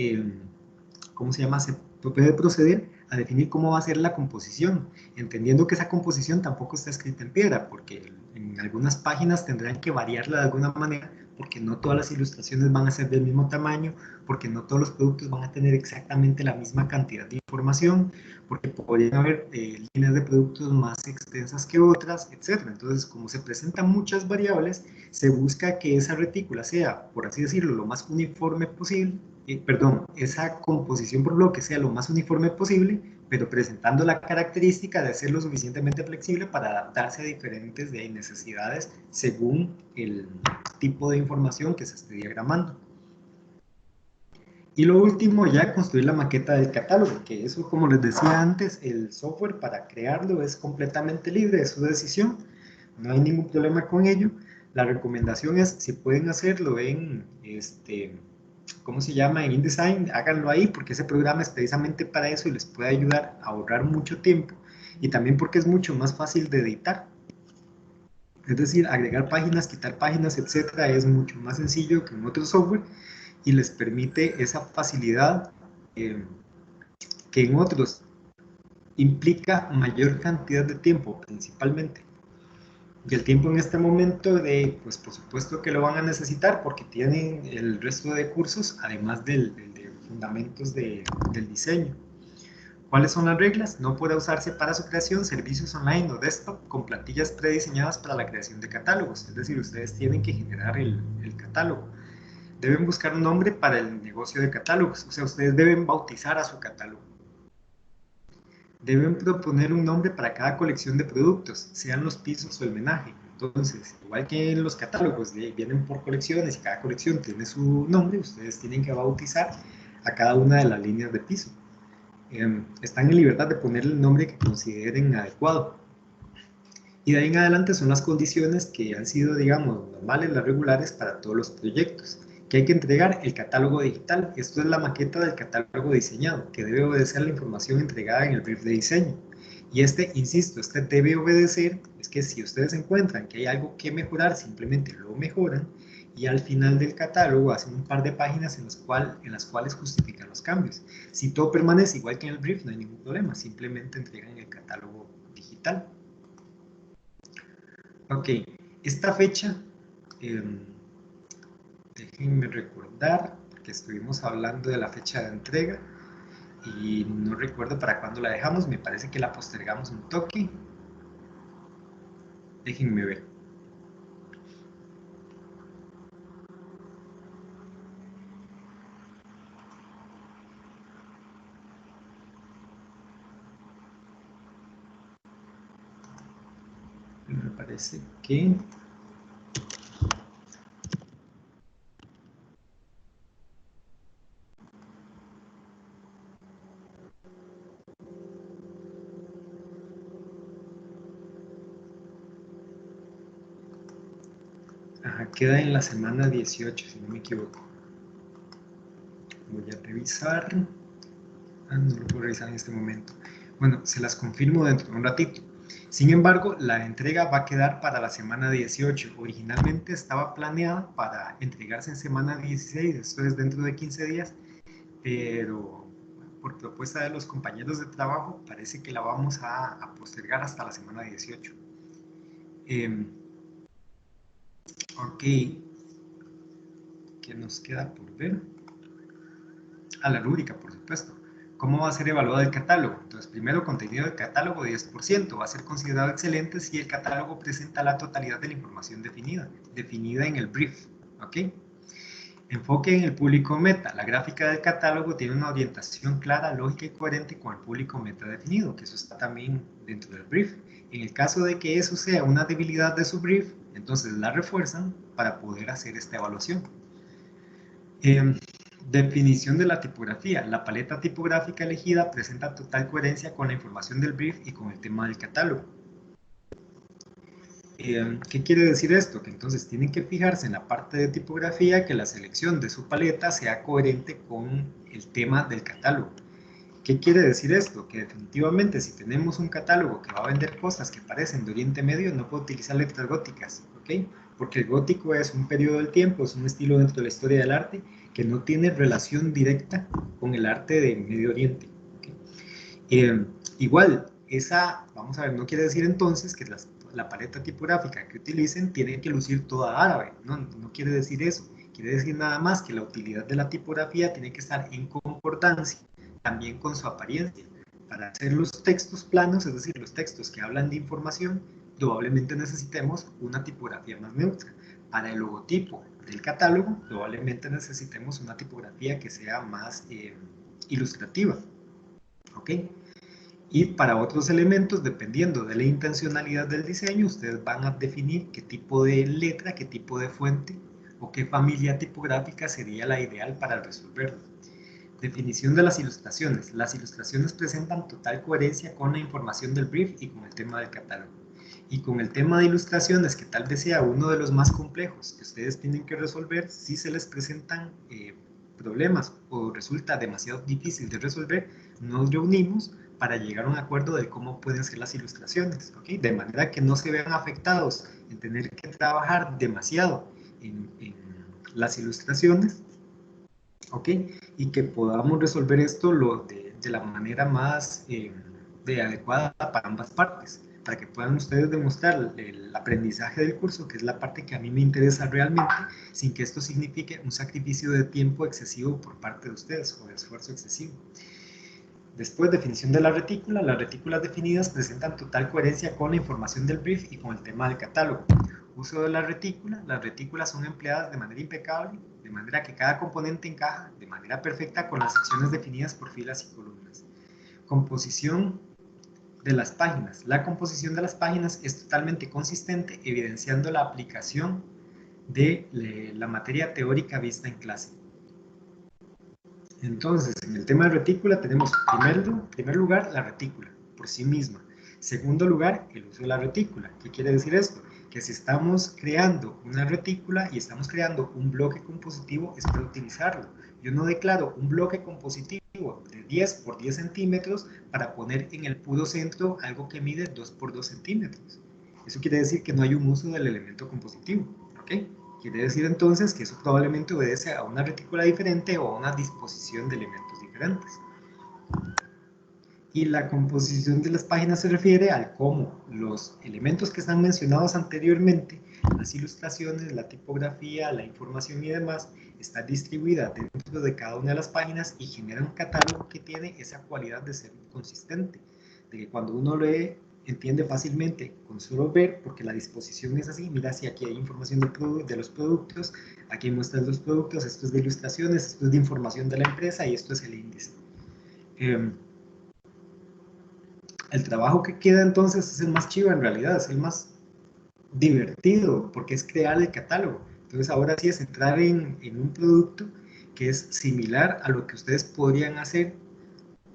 ¿cómo se llama? Se puede proceder a definir cómo va a ser la composición, entendiendo que esa composición tampoco está escrita en piedra, porque en algunas páginas tendrán que variarla de alguna manera, porque no todas las ilustraciones van a ser del mismo tamaño, porque no todos los productos van a tener exactamente la misma cantidad de información, porque podrían haber líneas de productos más extensas que otras, etc. Entonces, como se presentan muchas variables, se busca que esa retícula sea, por así decirlo, lo más uniforme posible, esa composición por bloque sea lo más uniforme posible, pero presentando la característica de ser lo suficientemente flexible para adaptarse a diferentes necesidades según el tipo de información que se esté diagramando. Y lo último, ya construir la maqueta del catálogo, que eso, como les decía antes, el software para crearlo es completamente libre, es su decisión, no hay ningún problema con ello. La recomendación es, si pueden hacerlo en, ¿cómo se llama? En InDesign, háganlo ahí, porque ese programa es precisamente para eso y les puede ayudar a ahorrar mucho tiempo, y también porque es mucho más fácil de editar. Es decir, agregar páginas, quitar páginas, etcétera, es mucho más sencillo que en otro software, y les permite esa facilidad que en otros implica mayor cantidad de tiempo, principalmente. Y el tiempo en este momento, pues por supuesto que lo van a necesitar porque tienen el resto de cursos, además de fundamentos del diseño. ¿Cuáles son las reglas? No puede usarse para su creación servicios online o desktop con plantillas prediseñadas para la creación de catálogos. Es decir, ustedes tienen que generar el catálogo. Deben buscar un nombre para el negocio de catálogos. O sea, ustedes deben bautizar a su catálogo. Deben proponer un nombre para cada colección de productos, sean los pisos o el menaje. Entonces, igual que en los catálogos vienen por colecciones y cada colección tiene su nombre, ustedes tienen que bautizar a cada una de las líneas de piso. Están en libertad de poner el nombre que consideren adecuado. Y de ahí en adelante son las condiciones que han sido, digamos, normales, las regulares para todos los proyectos. Que hay que entregar el catálogo digital. Esto es la maqueta del catálogo diseñado, que debe obedecer la información entregada en el brief de diseño. Y insisto, debe obedecer, es que si ustedes encuentran que hay algo que mejorar, simplemente lo mejoran, y al final del catálogo hacen un par de páginas en las cuales justifican los cambios. Si todo permanece igual que en el brief, no hay ningún problema, simplemente entregan el catálogo digital. Ok, esta fecha, déjenme recordar, que estuvimos hablando de la fecha de entrega y no recuerdo para cuándo la dejamos, me parece que la postergamos un toque. Déjenme ver. Me parece que... Ajá, queda en la semana 18, si no me equivoco. Voy a revisar. No lo puedo revisar en este momento. Bueno, se las confirmo dentro de un ratito. Sin embargo, la entrega va a quedar para la semana 18. Originalmente estaba planeada para entregarse en semana 16, esto es dentro de 15 días, pero por propuesta de los compañeros de trabajo parece que la vamos a postergar hasta la semana 18. Ok, ¿qué nos queda por ver? La rúbrica, por supuesto. ¿Cómo va a ser evaluado el catálogo? Entonces, primero, contenido del catálogo 10%. Va a ser considerado excelente si el catálogo presenta la totalidad de la información definida en el brief. ¿Ok? Enfoque en el público meta. La gráfica del catálogo tiene una orientación clara, lógica y coherente con el público meta definido, que eso está también dentro del brief. En el caso de que eso sea una debilidad de su brief, entonces la refuerzan para poder hacer esta evaluación. Definición de la tipografía. La paleta tipográfica elegida presenta total coherencia con la información del brief y con el tema del catálogo. ¿Qué quiere decir esto? Que entonces tienen que fijarse en la parte de tipografía, que la selección de su paleta sea coherente con el tema del catálogo. ¿Qué quiere decir esto? Que definitivamente si tenemos un catálogo que va a vender cosas que parecen de Oriente Medio, no puedo utilizar letras góticas, ¿ok? Porque el gótico es un periodo del tiempo, es un estilo dentro de la historia del arte que no tiene relación directa con el arte de Medio Oriente, ¿okay? Igual, vamos a ver, no quiere decir entonces que la paleta tipográfica que utilicen tiene que lucir toda árabe, no quiere decir eso. Quiere decir nada más que la utilidad de la tipografía tiene que estar en concordancia también con su apariencia. Para hacer los textos planos, es decir, los textos que hablan de información, probablemente necesitemos una tipografía más neutra. Para el logotipo del catálogo, probablemente necesitemos una tipografía que sea más ilustrativa. ¿Ok? Y para otros elementos, dependiendo de la intencionalidad del diseño, ustedes van a definir qué tipo de letra, qué tipo de fuente o qué familia tipográfica sería la ideal para resolverlo. Definición de las ilustraciones. Las ilustraciones presentan total coherencia con la información del brief y con el tema del catálogo. Y con el tema de ilustraciones, que tal vez sea uno de los más complejos que ustedes tienen que resolver, si se les presentan problemas o resulta demasiado difícil de resolver, nos reunimos para llegar a un acuerdo de cómo pueden ser las ilustraciones, ¿okay? De manera que no se vean afectados en tener que trabajar demasiado en las ilustraciones, ¿ok? Y que podamos resolver esto de la manera más adecuada para ambas partes, para que puedan ustedes demostrar el aprendizaje del curso, que es la parte que a mí me interesa realmente, sin que esto signifique un sacrificio de tiempo excesivo por parte de ustedes o de esfuerzo excesivo. Después, definición de la retícula. Las retículas definidas presentan total coherencia con la información del brief y con el tema del catálogo. Uso de la retícula. Las retículas son empleadas de manera impecable, de manera que cada componente encaja de manera perfecta con las secciones definidas por filas y columnas. Composición de las páginas. La composición de las páginas es totalmente consistente, evidenciando la aplicación de la materia teórica vista en clase. Entonces, en el tema de retícula tenemos, en primer lugar, la retícula por sí misma. Segundo lugar, el uso de la retícula. ¿Qué quiere decir esto? Que si estamos creando una retícula y estamos creando un bloque compositivo, es para utilizarlo. Yo no declaro un bloque compositivo de 10 por 10 centímetros para poner en el puro centro algo que mide 2 por 2 centímetros. Eso quiere decir que no hay un uso del elemento compositivo. ¿Ok? Quiere decir entonces que eso probablemente obedece a una retícula diferente o a una disposición de elementos diferentes. Y la composición de las páginas se refiere al cómo los elementos que están mencionados anteriormente, las ilustraciones, la tipografía, la información y demás, está distribuida dentro de cada una de las páginas y genera un catálogo que tiene esa cualidad de ser consistente, de que cuando uno lee entiende fácilmente con solo ver, porque la disposición es así. Mira, si aquí hay información de los productos, aquí muestran los productos, esto es de ilustraciones, esto es de información de la empresa y esto es el índice. El trabajo que queda entonces es el más chivo en realidad, es el más divertido, porque es crear el catálogo. Entonces ahora sí es entrar en un producto que es similar a lo que ustedes podrían hacer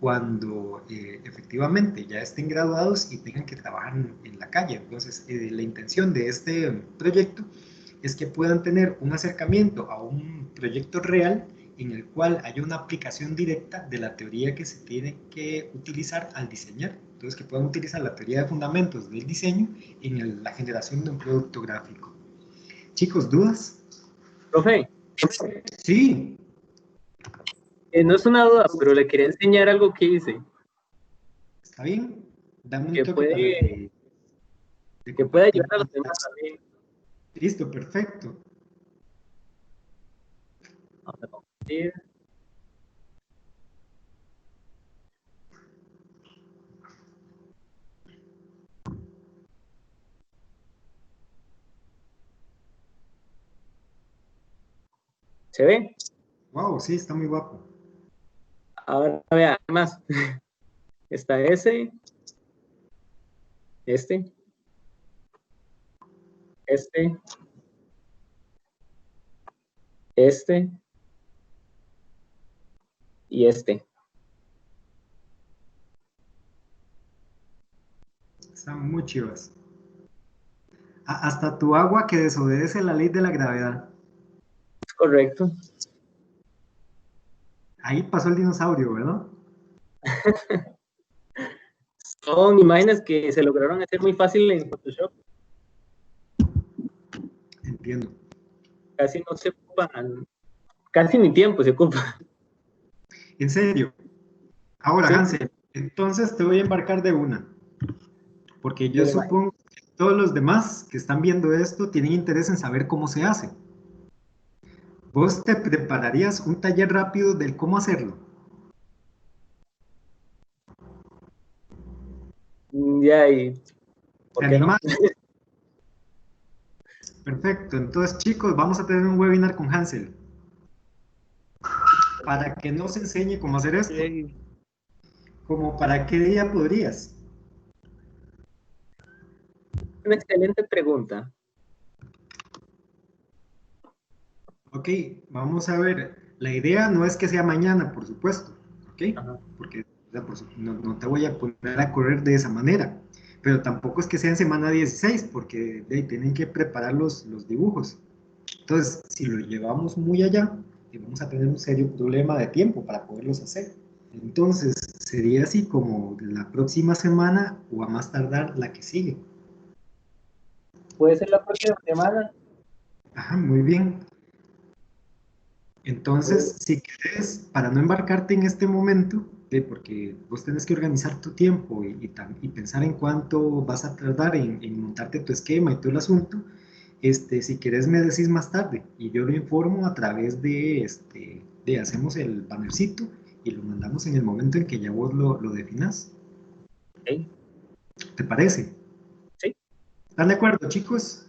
cuando efectivamente ya estén graduados y tengan que trabajar en la calle. Entonces, la intención de este proyecto es que puedan tener un acercamiento a un proyecto real en el cual haya una aplicación directa de la teoría que se tiene que utilizar al diseñar. Entonces, que puedan utilizar la teoría de fundamentos del diseño en la generación de un producto gráfico. Chicos, ¿dudas? Profe, Sí. no es una duda, pero le quería enseñar algo que hice, ¿Está bien? Dame un que toque para puede, de que puede compartir ayudar a los pantalla. demás también. Listo, perfecto. Vamos a compartir. ¿Se ve? Wow, sí, está muy guapo. Ahora vea, más. Está este, este, este, y este. Están muy chivas. Hasta tu agua que desobedece la ley de la gravedad. Es correcto. Ahí pasó el dinosaurio, ¿verdad? Son imágenes que se lograron hacer muy fácil en Photoshop. Entiendo. Casi no se ocupan, casi ni tiempo se ocupa. En serio. Ahora, Sí, Hansel, entonces te voy a embarcar de una. Porque yo dele, mae. supongo que todos los demás que están viendo esto tienen interés en saber cómo se hace. ¿Vos te prepararías un taller rápido del cómo hacerlo? Ya, y ¿Te ¿por qué no? animás? Perfecto. Entonces, chicos, vamos a tener un webinar con Hansel para que nos enseñe cómo hacer esto. Yay. ¿Como para qué día podrías? Una excelente pregunta. Ok, vamos a ver. La idea no es que sea mañana, por supuesto, ¿ok? Ajá. Porque o sea, no te voy a poner a correr de esa manera, pero tampoco es que sea en semana 16, porque tienen que preparar los dibujos. Entonces, si lo llevamos muy allá, vamos a tener un serio problema de tiempo para poderlos hacer. Entonces, sería así como la próxima semana o a más tardar la que sigue. Puede ser la próxima semana. Ajá, muy bien. Entonces, si querés, para no embarcarte en este momento, porque vos tenés que organizar tu tiempo y pensar en cuánto vas a tardar en montarte tu esquema y todo el asunto, si querés me decís más tarde y yo lo informo a través de hacemos el bannercito y lo mandamos en el momento en que ya vos lo definás. Ok, ¿Te parece? sí. ¿Están de acuerdo, chicos?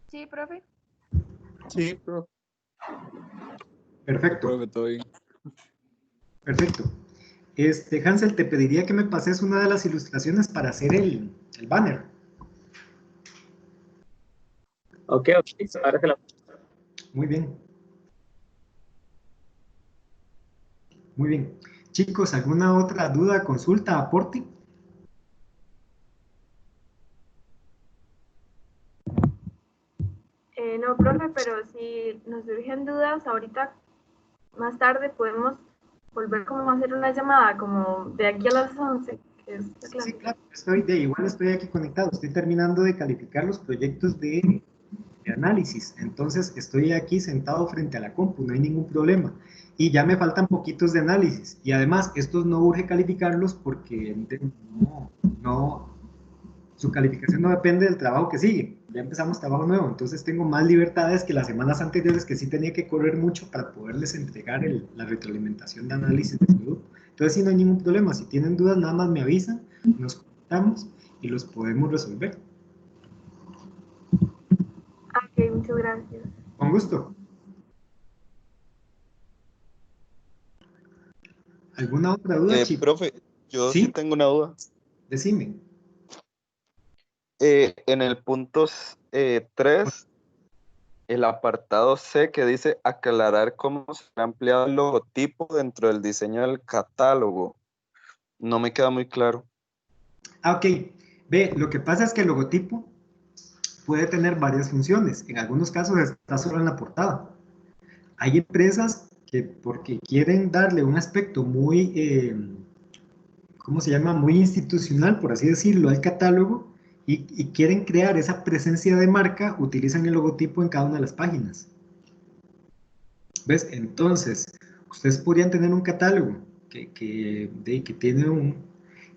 Sí, profe. Sí, profe. Perfecto, Profe, todo bien. perfecto. Hansel, te pediría que me pases una de las ilustraciones para hacer el banner. Ok, ok. Ahora se la... Muy bien, muy bien. Chicos, ¿alguna otra duda, consulta, aporte? No, profe, pero si nos surgen dudas, ahorita más tarde podemos volver como a hacer una llamada, como de aquí a las 11, que es la Sí, clase. claro, igual estoy aquí conectado, estoy terminando de calificar los proyectos de análisis, entonces estoy aquí sentado frente a la compu, no hay ningún problema. Y ya me faltan poquitos de análisis, y además estos no urge calificarlos porque no, su calificación no depende del trabajo que sigue. Ya empezamos trabajo nuevo, entonces tengo más libertades que las semanas anteriores que sí tenía que correr mucho para poderles entregar la retroalimentación de análisis de producto. Entonces sí no hay ningún problema, si tienen dudas nada más me avisan, nos conectamos y los podemos resolver. Ok, muchas gracias. Con gusto. ¿Alguna otra duda, chicos? Profe, yo sí Sí, tengo una duda. decime. En el punto 3, el apartado C que dice aclarar cómo se ha empleado el logotipo dentro del diseño del catálogo. No me queda muy claro. Ok. Ve, lo que pasa es que el logotipo puede tener varias funciones. En algunos casos está solo en la portada. Hay empresas que porque quieren darle un aspecto muy, ¿cómo se llama? Muy institucional, por así decirlo, al catálogo y quieren crear esa presencia de marca, utilizan el logotipo en cada una de las páginas. ¿Ves? Entonces, ustedes podrían tener un catálogo que tiene un...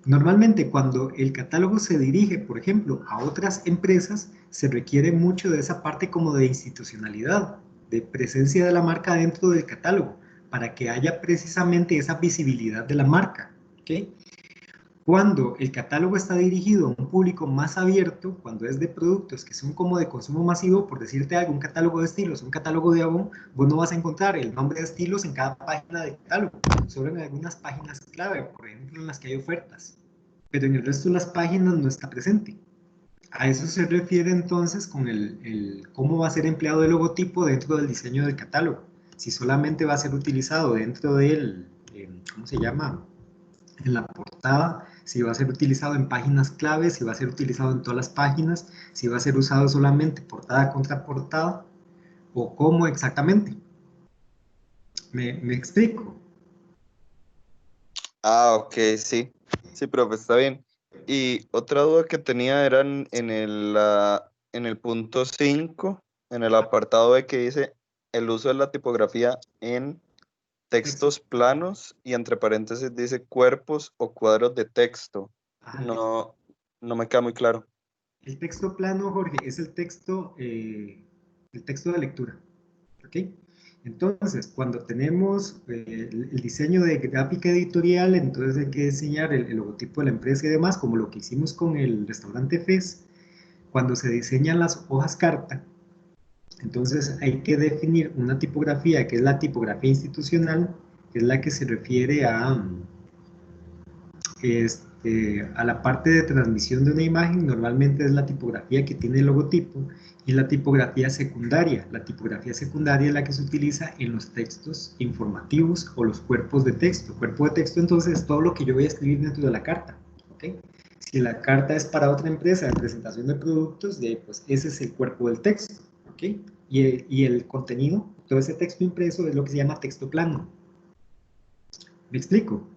Normalmente cuando el catálogo se dirige, por ejemplo, a otras empresas, se requiere mucho de esa parte como de institucionalidad, de presencia de la marca dentro del catálogo, para que haya precisamente esa visibilidad de la marca. ¿Ok? Cuando el catálogo está dirigido a un público más abierto, cuando es de productos que son como de consumo masivo, por decirte algo, un catálogo de estilos, un catálogo de Avon, vos no vas a encontrar el nombre de estilos en cada página de catálogo, solo en algunas páginas clave, por ejemplo en las que hay ofertas, pero en el resto de las páginas no está presente. A eso se refiere entonces con cómo va a ser empleado el logotipo dentro del diseño del catálogo. Si solamente va a ser utilizado dentro del, ¿cómo se llama? En la portada, si va a ser utilizado en páginas claves, si va a ser utilizado en todas las páginas, si va a ser usado solamente portada contra portada, o cómo exactamente. ¿Me explico? Ah, ok, sí. Sí, profe, está bien. Y otra duda que tenía era en el punto 5, en el apartado B que dice el uso de la tipografía en Texto. textos planos y entre paréntesis dice cuerpos o cuadros de texto. Ah, No, no me queda muy claro. el texto plano, Jorge, es el texto de lectura. ¿Ok? Entonces, cuando tenemos el diseño de gráfica editorial, entonces hay que diseñar el logotipo de la empresa y demás, como lo que hicimos con el restaurante FES. Cuando se diseñan las hojas carta, entonces hay que definir una tipografía que es la tipografía institucional, que es la que se refiere a la parte de transmisión de una imagen. Normalmente es la tipografía que tiene el logotipo, y la tipografía secundaria. La tipografía secundaria es la que se utiliza en los textos informativos o los cuerpos de texto. Cuerpo de texto entonces es todo lo que yo voy a escribir dentro de la carta. ¿Okay? Si la carta es para otra empresa de presentación de productos, pues ese es el cuerpo del texto. ¿Okay? Y el contenido, todo ese texto impreso es lo que se llama texto plano. ¿Me explico?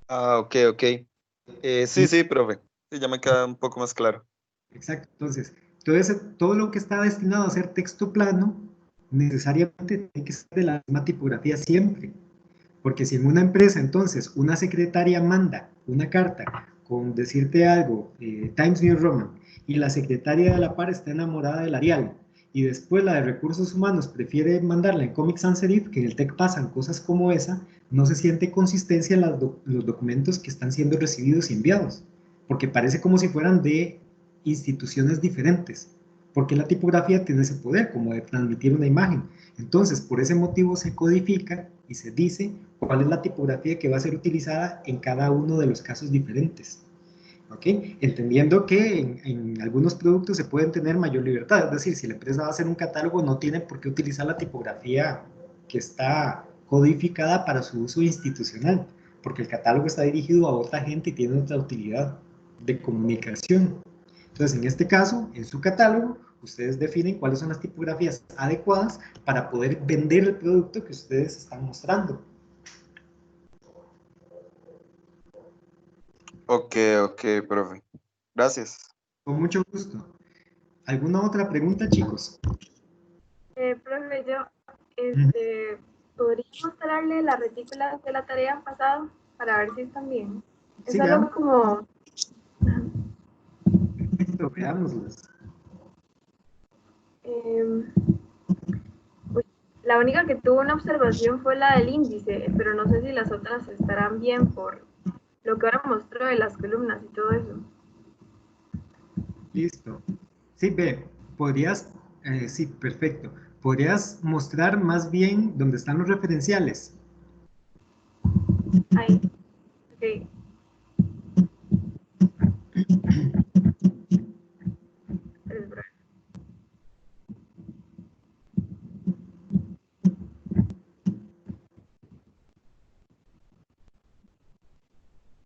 Ah, ok, ok. Sí, Y sí, profe. Sí, ya me queda un poco más claro. exacto, entonces, todo lo que está destinado a ser texto plano, necesariamente tiene que ser de la misma tipografía siempre, porque si en una empresa, entonces, una secretaria manda una carta con decirte algo, Times New Roman, y la secretaria de la par está enamorada del Arial, y después la de recursos humanos prefiere mandarla en Comic Sans Serif, que en el TEC pasan cosas como esa, no se siente consistencia en los documentos que están siendo recibidos y enviados, porque parece como si fueran de instituciones diferentes, porque la tipografía tiene ese poder como de transmitir una imagen. Entonces, por ese motivo se codifica y se dice cuál es la tipografía que va a ser utilizada en cada uno de los casos diferentes. ¿Ok? Entendiendo que en algunos productos se pueden tener mayor libertad, es decir, si la empresa va a hacer un catálogo, no tiene por qué utilizar la tipografía que está codificada para su uso institucional, porque el catálogo está dirigido a otra gente y tiene otra utilidad de comunicación. Entonces, en este caso, en su catálogo, ustedes definen cuáles son las tipografías adecuadas para poder vender el producto que ustedes están mostrando. Ok, ok, profe. Gracias. Con mucho gusto. ¿Alguna otra pregunta, chicos? Profe, yo, Ujú. ¿podría mostrarle las retículas de la tarea pasada para ver si están bien? Es Sí, algo veamos. como... Perfecto, veámoslas. Eh, la única que tuvo una observación fue la del índice, pero no sé si las otras estarán bien por lo que ahora mostró de las columnas y todo eso. Listo. Sí, ve, sí, perfecto. ¿Podrías mostrar más bien dónde están los referenciales? Ahí, ok.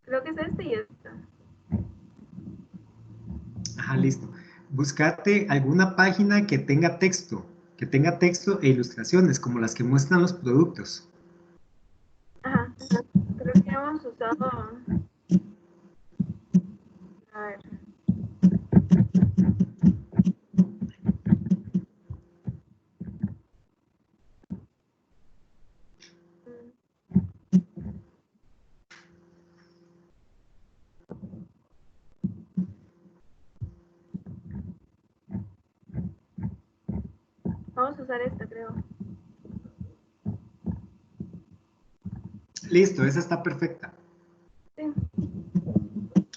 Creo que es este y esta. Ajá, listo. Buscate alguna página que tenga texto e ilustraciones, como las que muestran los productos. Ajá, creo que hemos usado... A ver. Vamos a usar esta, creo. Listo, esa está perfecta. Sí.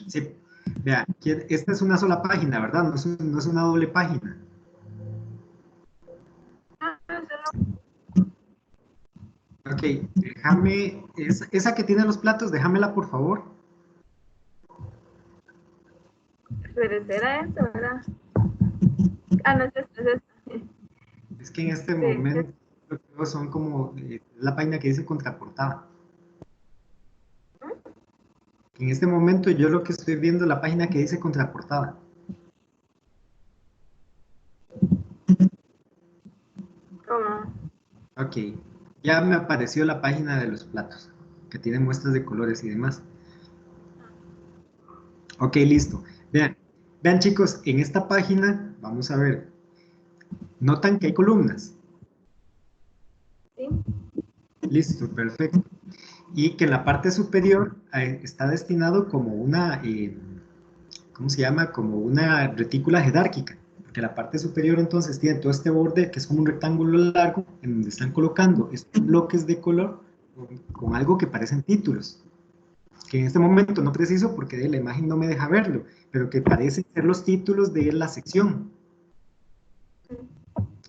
Sí, vea, esta es una sola página, ¿verdad? No es una doble página. Ok, esa que tiene los platos, déjamela por favor. parecerá esto, ¿verdad? Ah, no, es esta, es esta. Es que en este Sí, momento lo que veo son como la página que dice contraportada. En este momento yo lo que estoy viendo es la página que dice contraportada. ¿cómo? Ok, ya me apareció la página de los platos, que tiene muestras de colores y demás. Ok, listo. Vean, vean chicos, en esta página, vamos a ver, notan que hay columnas. ¿Sí? Listo, perfecto. Y que en la parte superior está destinado como una, ¿cómo se llama? Como una retícula jerárquica. Porque la parte superior entonces tiene todo este borde que es como un rectángulo largo en donde están colocando estos bloques de color con algo que parecen títulos. Que en este momento no preciso porque la imagen no me deja verlo, pero que parecen ser los títulos de la sección.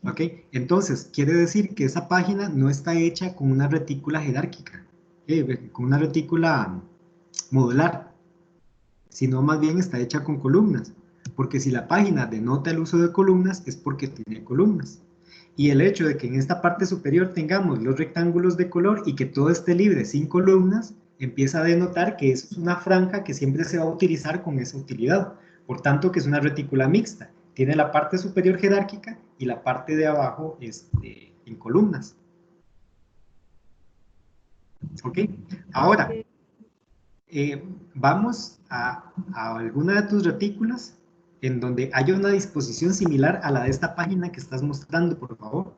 ¿Ok? Entonces, quiere decir que esa página no está hecha con una retícula jerárquica, con una retícula modular, sino más bien está hecha con columnas. Porque si la página denota el uso de columnas, es porque tiene columnas. Y el hecho de que en esta parte superior tengamos los rectángulos de color y que todo esté libre sin columnas, empieza a denotar que eso es una franja que siempre se va a utilizar con esa utilidad. Por tanto, que es una retícula mixta. Tiene la parte superior jerárquica y la parte de abajo en columnas. ¿Ok? Ahora, Ok. vamos a alguna de tus retículas en donde haya una disposición similar a la de esta página que estás mostrando, por favor.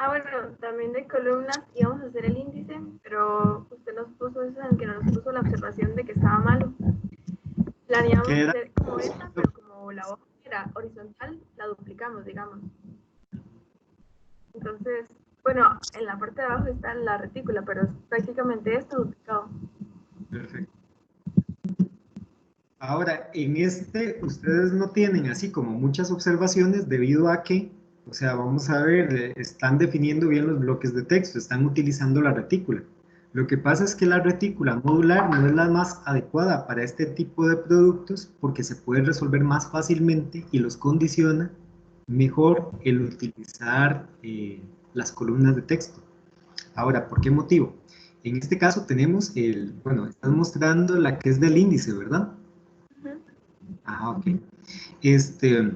Bueno, también de columnas íbamos a hacer el índice, pero usted nos puso eso en que nos puso la observación de que estaba malo. Planeamos ¿Qué era? hacer como esta, pero como la hoja era horizontal, la duplicamos, digamos. Entonces, bueno, en la parte de abajo está la retícula, pero es prácticamente esto duplicado. Perfecto. Ahora, en este, ustedes no tienen así como muchas observaciones debido a que, o sea, vamos a ver, están definiendo bien los bloques de texto, están utilizando la retícula. Lo que pasa es que la retícula modular no es la más adecuada para este tipo de productos porque se puede resolver más fácilmente y los condiciona mejor el utilizar las columnas de texto. Ahora, ¿por qué motivo? En este caso tenemos bueno, están mostrando la que es del índice, ¿verdad? Ah, ok. Este,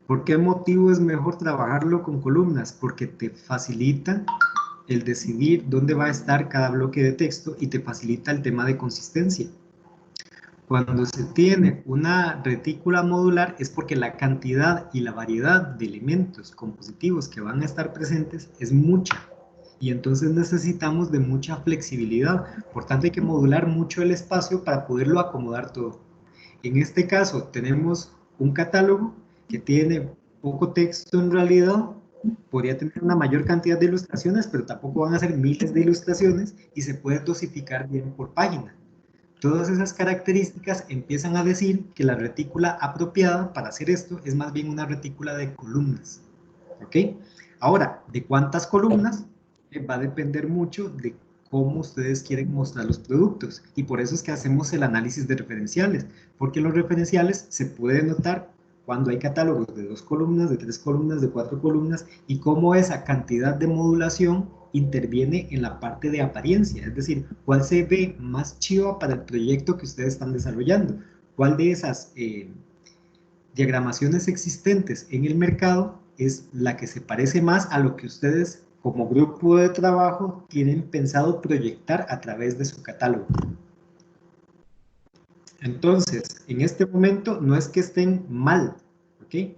¿Por qué motivo es mejor trabajarlo con columnas? Porque te facilita el decidir dónde va a estar cada bloque de texto y te facilita el tema de consistencia. Cuando se tiene una retícula modular es porque la cantidad y la variedad de elementos compositivos que van a estar presentes es mucha y entonces necesitamos de mucha flexibilidad. Por tanto hay que modular mucho el espacio para poderlo acomodar todo. En este caso tenemos un catálogo que tiene poco texto en realidad, podría tener una mayor cantidad de ilustraciones, pero tampoco van a ser miles de ilustraciones y se puede dosificar bien por página. Todas esas características empiezan a decir que la retícula apropiada para hacer esto es más bien una retícula de columnas. ¿Ok? Ahora, ¿de cuántas columnas? Va a depender mucho de cómo ustedes quieren mostrar los productos. Y por eso es que hacemos el análisis de referenciales, porque los referenciales se puede notar cuando hay catálogos de 2 columnas, de 3 columnas, de 4 columnas, y cómo esa cantidad de modulación interviene en la parte de apariencia, es decir, cuál se ve más chiva para el proyecto que ustedes están desarrollando, cuál de esas diagramaciones existentes en el mercado es la que se parece más a lo que ustedes como grupo de trabajo tienen pensado proyectar a través de su catálogo. Entonces, en este momento no es que estén mal, ¿ok?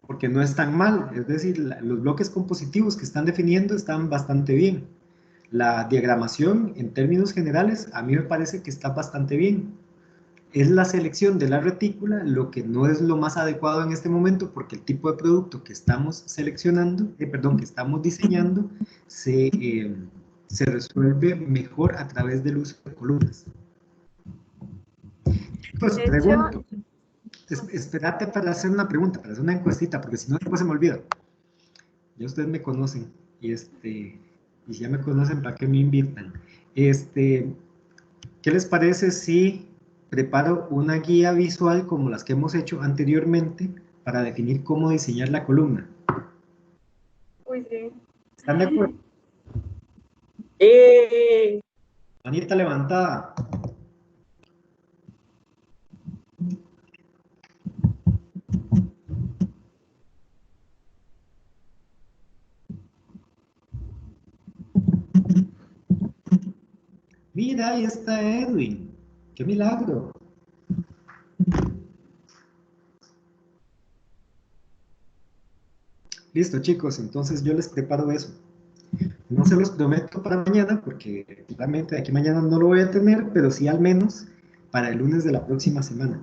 Porque no están mal, es decir, los bloques compositivos que están definiendo están bastante bien. La diagramación, en términos generales, a mí me parece que está bastante bien. Es la selección de la retícula lo que no es lo más adecuado en este momento porque el tipo de producto que estamos seleccionando, perdón, que estamos diseñando, se resuelve mejor a través del uso de columnas. Pues De hecho, pregunto, Espérate para hacer una pregunta, para hacer una encuestita, porque si no, después se me olvida. Ya ustedes me conocen, y si ya me conocen, ¿para qué me invitan? ¿Qué les parece si preparo una guía visual como las que hemos hecho anteriormente para definir cómo diseñar la columna? Uy, sí. ¿Están de acuerdo? Manita levantada. Mira, ahí está Edwin. ¡Qué milagro! Listo, chicos, entonces yo les preparo eso. No se los prometo para mañana, porque realmente de aquí mañana no lo voy a tener, pero sí al menos para el lunes de la próxima semana.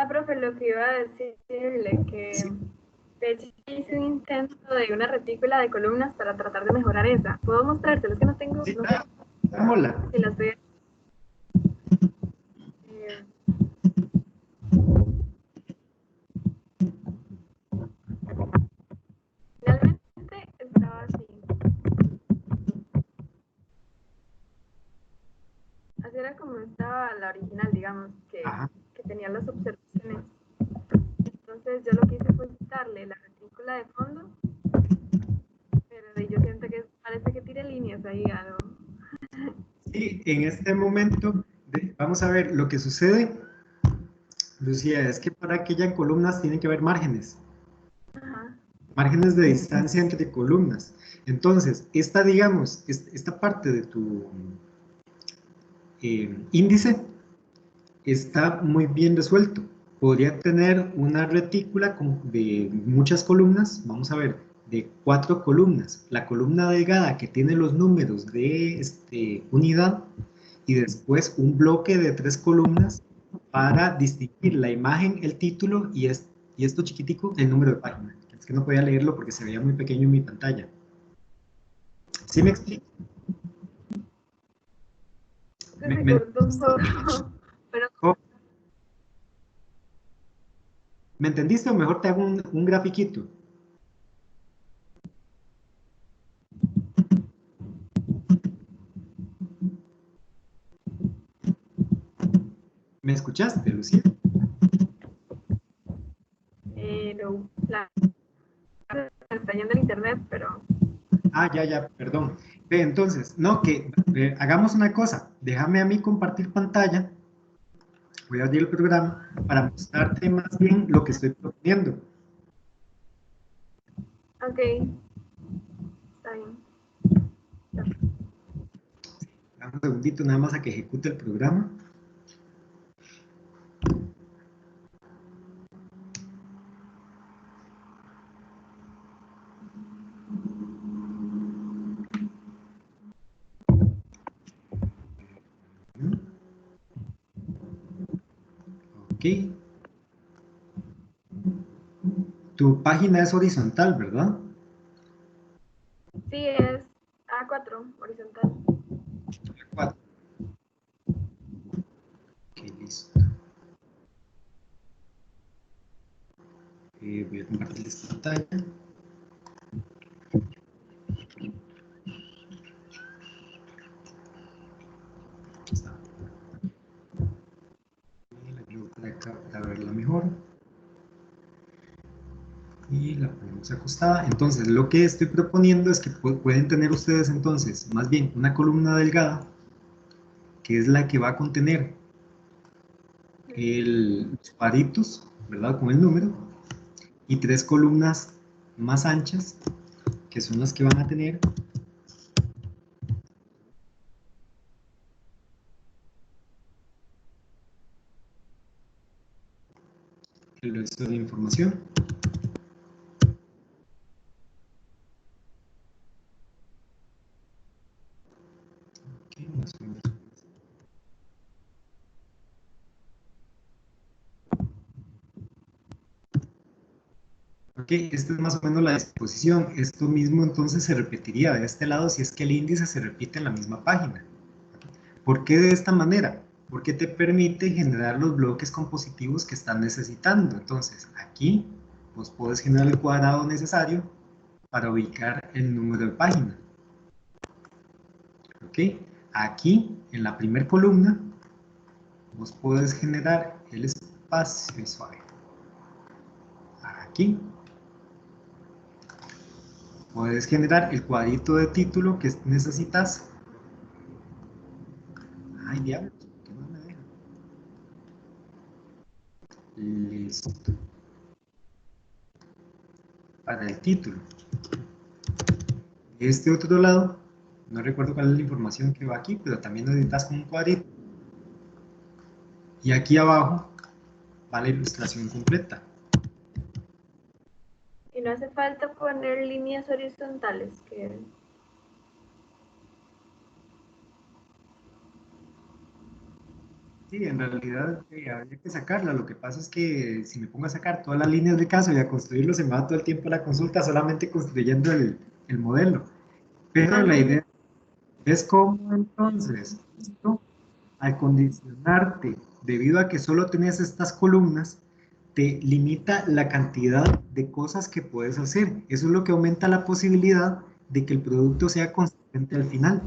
Profe, lo que iba a decirle que Sí. de hecho hice un intento de una retícula de columnas para tratar de mejorar esa. ¿Puedo mostrárselos? Es que no tengo, Sí, no sé dámosla. si las estoy... eh, Finalmente estaba así. Así era como estaba la original, digamos, Ajá. que tenía las observaciones. Entonces yo lo que hice fue quitarle la retícula de fondo, pero yo siento que parece que tire líneas ahí, algo. Sí, en este momento, vamos a ver lo que sucede, Lucía, es que para que haya columnas tienen que haber márgenes. Ajá. Márgenes de distancia entre columnas. Entonces, digamos, esta parte de tu índice está muy bien resuelto. Podría tener una retícula de muchas columnas, vamos a ver, de 4 columnas. La columna delgada que tiene los números de unidad y después un bloque de 3 columnas para distinguir la imagen, el título y esto chiquitico, el número de página. Es que no podía leerlo porque se veía muy pequeño en mi pantalla. ¿Sí me explico? Se cortó un poco, pero Oh, ¿me entendiste o mejor te hago un grafiquito? ¿Me escuchaste, Lucía? me está yendo el internet, pero... Ah, ya, perdón. Ve, entonces, no, hagamos una cosa. Déjame a mí compartir pantalla. Voy a abrir el programa para mostrarte más bien lo que estoy proponiendo. Ok, está bien. Dame un segundito nada más a que ejecute el programa. Ok. Tu página es horizontal, ¿verdad? Sí, es A4, horizontal. 4. Ok, listo. Voy a compartir esta pantalla. Aquí está. Y la quiero para acá para verla mejor. Y la ponemos acostada. Entonces, lo que estoy proponiendo es que pueden tener ustedes entonces, más bien, una columna delgada, que es la que va a contener los paritos, ¿verdad? Con el número, y 3 columnas más anchas, que son las que van a tener el resto de información. Okay, más o menos. Ok, esta es más o menos la disposición. Esto mismo entonces se repetiría de este lado si es que el índice se repite en la misma página. ¿Por qué de esta manera? Porque te permite generar los bloques compositivos que están necesitando. Entonces, aquí vos podés generar el cuadrado necesario para ubicar el número de página. ¿Ok? Aquí, en la primera columna, vos podés generar el espacio suave. Aquí. Puedes generar el cuadrito de título que necesitas. Ay, diablos, ¿por qué no me deja? Listo. Para el título. De este otro lado, no recuerdo cuál es la información que va aquí, pero también necesitas como un cuadrito. Y aquí abajo va la ilustración completa. Y no hace falta poner líneas horizontales, que Sí, en realidad habría que sacarla. Lo que pasa es que si me pongo a sacar todas las líneas de caso y a construirlo, se me va todo el tiempo la consulta solamente construyendo el modelo. Pero la idea es cómo entonces esto, al condicionarte, debido a que solo tenés estas columnas, te limita la cantidad de cosas que puedes hacer. Eso es lo que aumenta la posibilidad de que el producto sea consistente al final.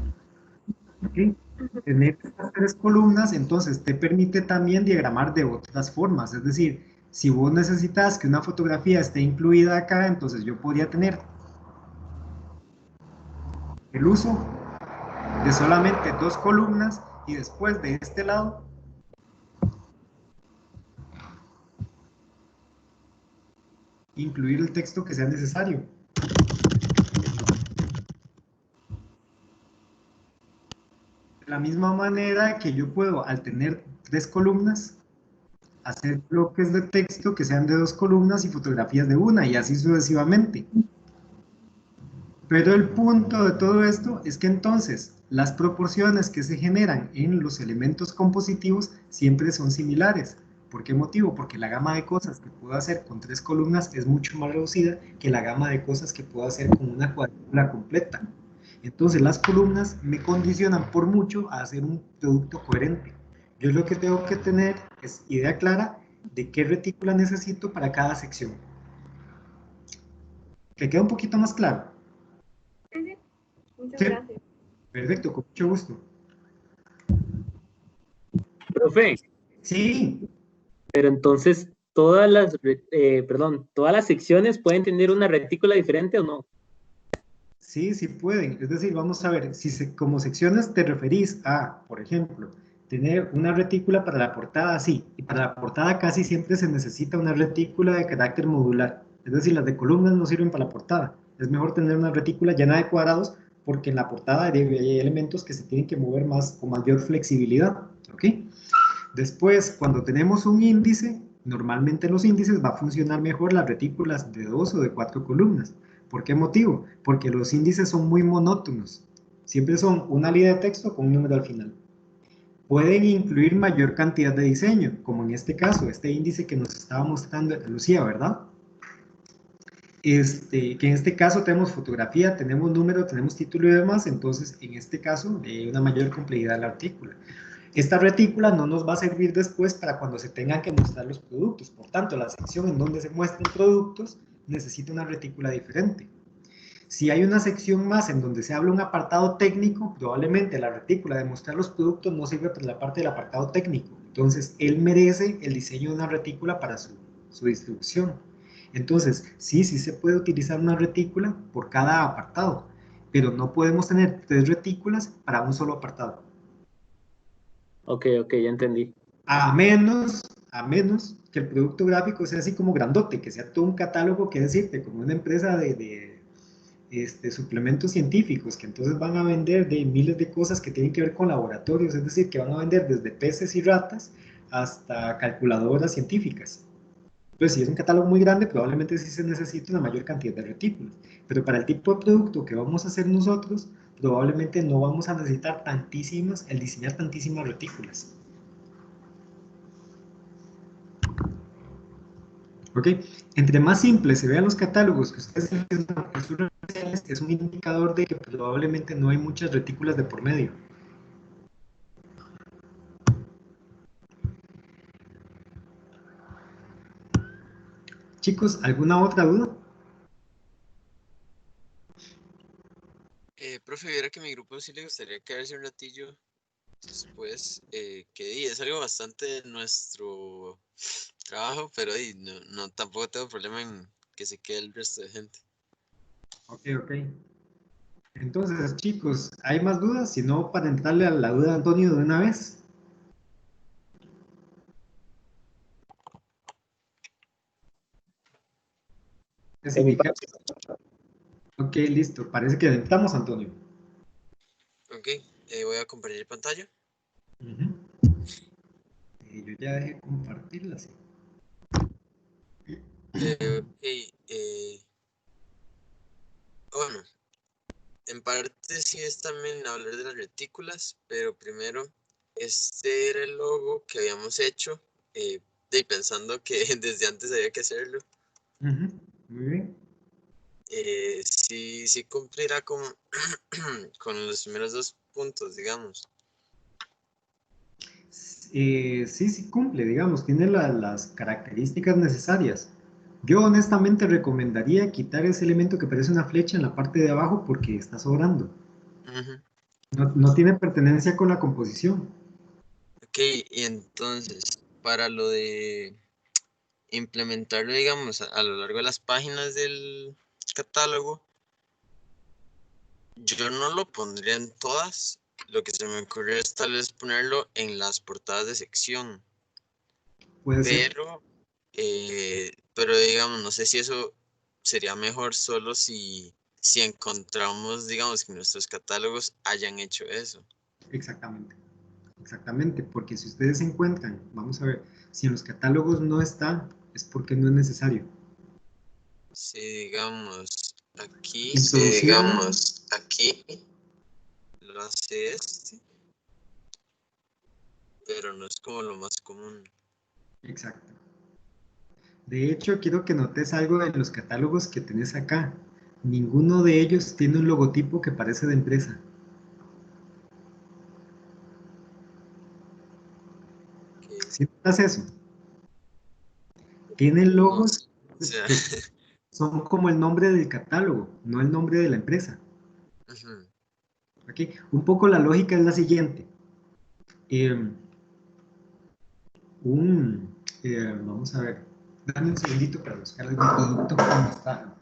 ¿Okay? Tener estas 3 columnas, entonces te permite también diagramar de otras formas. Es decir, si vos necesitas que una fotografía esté incluida acá, entonces yo podría tener el uso de solamente 2 columnas y después de este lado incluir el texto que sea necesario. De la misma manera que yo puedo, al tener 3 columnas, hacer bloques de texto que sean de 2 columnas y fotografías de una, y así sucesivamente. Pero el punto de todo esto es que entonces las proporciones que se generan en los elementos compositivos siempre son similares. ¿Por qué motivo? Porque la gama de cosas que puedo hacer con 3 columnas es mucho más reducida que la gama de cosas que puedo hacer con una cuadrícula completa. Entonces las columnas me condicionan por mucho a hacer un producto coherente. Yo lo que tengo que tener es idea clara de qué retícula necesito para cada sección. ¿Te queda un poquito más claro? sí, muchas Sí. gracias. Perfecto, con mucho gusto. Profe, Sí, pero entonces todas las, todas las secciones pueden tener una retícula diferente o no. sí, sí pueden. Es decir, vamos a ver, si como secciones te referís a, por ejemplo, tener una retícula para la portada, sí, y para la portada casi siempre se necesita una retícula de carácter modular. Es decir, las de columnas no sirven para la portada. Es mejor tener una retícula llena de cuadrados porque en la portada hay elementos que se tienen que mover más con mayor flexibilidad. ¿Ok? Después, cuando tenemos un índice, normalmente en los índices va a funcionar mejor las retículas de 2 o de 4 columnas. ¿Por qué motivo? Porque los índices son muy monótonos. Siempre son una línea de texto con un número al final. Pueden incluir mayor cantidad de diseño, como en este caso, este índice que nos estaba mostrando Lucía, ¿verdad? Que en este caso tenemos fotografía, tenemos número, tenemos título y demás, entonces en este caso una mayor complejidad del artículo. Esta retícula no nos va a servir después para cuando se tengan que mostrar los productos. Por tanto, la sección en donde se muestran productos necesita una retícula diferente. Si hay una sección más en donde se habla un apartado técnico, probablemente la retícula de mostrar los productos no sirve para la parte del apartado técnico. Entonces, él merece el diseño de una retícula para su distribución. Entonces, sí se puede utilizar una retícula por cada apartado, pero no podemos tener 3 retículas para un solo apartado. Ok, ya entendí. A menos que el producto gráfico sea así como grandote, que sea todo un catálogo, que decirte, como una empresa de suplementos científicos, que entonces van a vender de miles de cosas que tienen que ver con laboratorios, es decir, que van a vender desde peces y ratas hasta calculadoras científicas. Entonces, si es un catálogo muy grande, probablemente sí se necesita una mayor cantidad de retículos. Pero para el tipo de producto que vamos a hacer nosotros, probablemente no vamos a necesitar el diseñar tantísimas retículas. ¿Ok? Entre más simples se vean los catálogos que ustedes seleccionan en sus redes sociales, es un indicador de que probablemente no hay muchas retículas de por medio. Chicos, ¿alguna otra duda? Profe, viera que a mi grupo sí le gustaría quedarse un ratillo después, es algo bastante de nuestro trabajo, pero no, tampoco tengo problema en que se quede el resto de gente. Ok, ok. Entonces, chicos, ¿hay más dudas? Si no, para entrarle a la duda de Antonio de una vez. ¿Qué De mi significa? parte. Ok, listo. Parece que entramos, Antonio. Ok, voy a compartir pantalla. Ujú. Yo ya dejé compartirla, sí. Ok, bueno, en parte sí es también hablar de las retículas, pero primero, este era el logo que habíamos hecho, pensando que desde antes había que hacerlo. Ujú. Muy bien. Sí cumplirá con, con los primeros 2 puntos, digamos. Sí cumple, digamos, tiene las características necesarias. Yo honestamente recomendaría quitar ese elemento que parece una flecha en la parte de abajo porque está sobrando. Ujú. No tiene pertenencia con la composición. Ok, y entonces, para lo de implementarlo, digamos, a lo largo de las páginas del catálogo, yo no lo pondría en todas. Lo que se me ocurrió es tal vez ponerlo en las portadas de sección. Puede ser. Pero digamos, no sé si eso sería mejor solo si encontramos, digamos, que nuestros catálogos hayan hecho eso. Exactamente. Exactamente, porque si ustedes encuentran, vamos a ver, si en los catálogos no está, es porque no es necesario. Si digamos aquí, Introducción, aquí lo hace este, pero no es como lo más común. exacto. De hecho, quiero que notes algo de los catálogos que tenés acá. Ninguno de ellos tiene un logotipo que parece de empresa. Okay. ¿Sí notas eso? Tienen No, o logos sea, que son como el nombre del catálogo, no el nombre de la empresa. ujú. Aquí, un poco la lógica es la siguiente. Eh, vamos a ver, dame un segundito para buscar el producto que me está.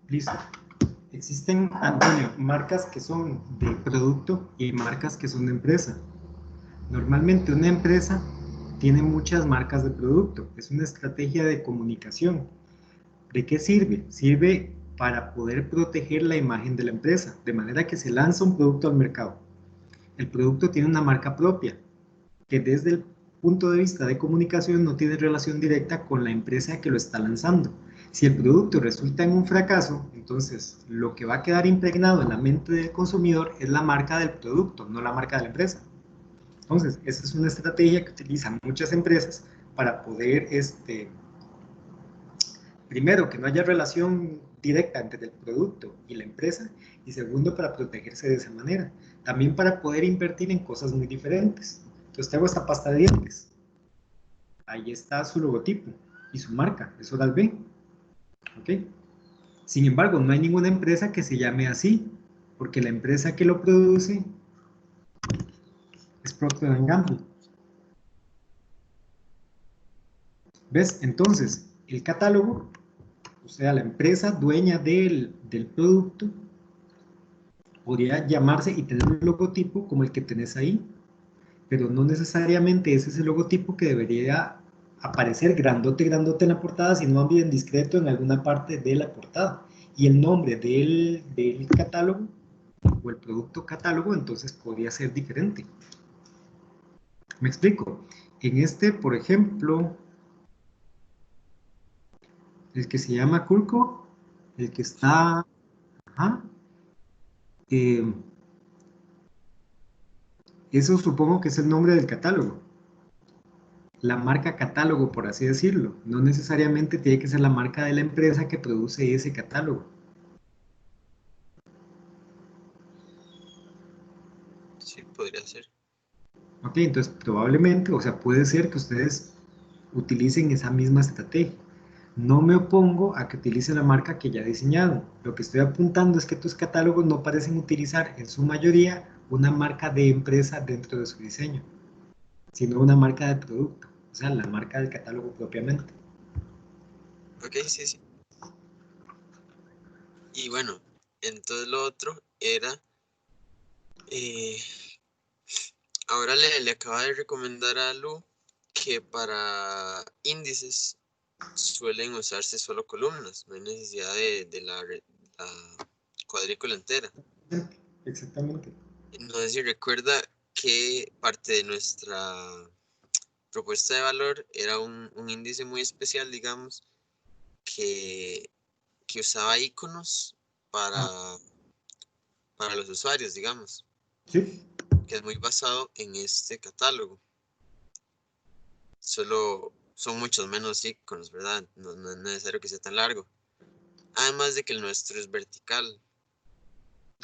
Listo. Existen, Antonio, marcas que son de producto y marcas que son de empresa. Normalmente una empresa tiene muchas marcas de producto. Es una estrategia de comunicación. ¿De qué sirve? Sirve para poder proteger la imagen de la empresa, de manera que se lanza un producto al mercado. El producto tiene una marca propia, que desde el punto de vista de comunicación no tiene relación directa con la empresa que lo está lanzando. Si el producto resulta en un fracaso, entonces lo que va a quedar impregnado en la mente del consumidor es la marca del producto, no la marca de la empresa. Entonces, esa es una estrategia que utilizan muchas empresas para poder, primero, que no haya relación directa entre el producto y la empresa, y segundo, para protegerse de esa manera. También para poder invertir en cosas muy diferentes. Entonces, tengo esta pasta de dientes. Ahí está su logotipo y su marca, es Oral-B. ¿Ok? Sin embargo, no hay ninguna empresa que se llame así, porque la empresa que lo produce es Procter & Gamble. ¿Ves? Entonces, el catálogo, o sea, la empresa dueña del producto, podría llamarse y tener un logotipo como el que tenés ahí, pero no necesariamente ese es el logotipo que debería aparecer grandote, grandote en la portada, sino más bien discreto en alguna parte de la portada. Y el nombre del catálogo o el producto catálogo entonces podría ser diferente. ¿Me explico? En este, por ejemplo, el que se llama Curco, el que está... Ajá, eso supongo que es el nombre del catálogo. La marca catálogo, por así decirlo. No necesariamente tiene que ser la marca de la empresa que produce ese catálogo. Sí, podría ser. Ok, entonces probablemente, o sea, puede ser que ustedes utilicen esa misma estrategia. No me opongo a que utilicen la marca que ya diseñaron. Lo que estoy apuntando es que tus catálogos no parecen utilizar en su mayoría una marca de empresa dentro de su diseño, sino una marca de producto, o sea, la marca del catálogo propiamente. Ok, sí, sí. Y bueno, entonces lo otro era, eh, ahora le acaba de recomendar a Lu que para índices suelen usarse solo columnas, no hay necesidad de la cuadrícula entera. Exactamente. No sé si recuerda que parte de nuestra propuesta de valor era un índice muy especial, digamos, que usaba iconos para, para los usuarios, digamos, Sí. que es muy basado en este catálogo. Solo son muchos menos iconos, ¿verdad? No es necesario que sea tan largo. Además de que el nuestro es vertical.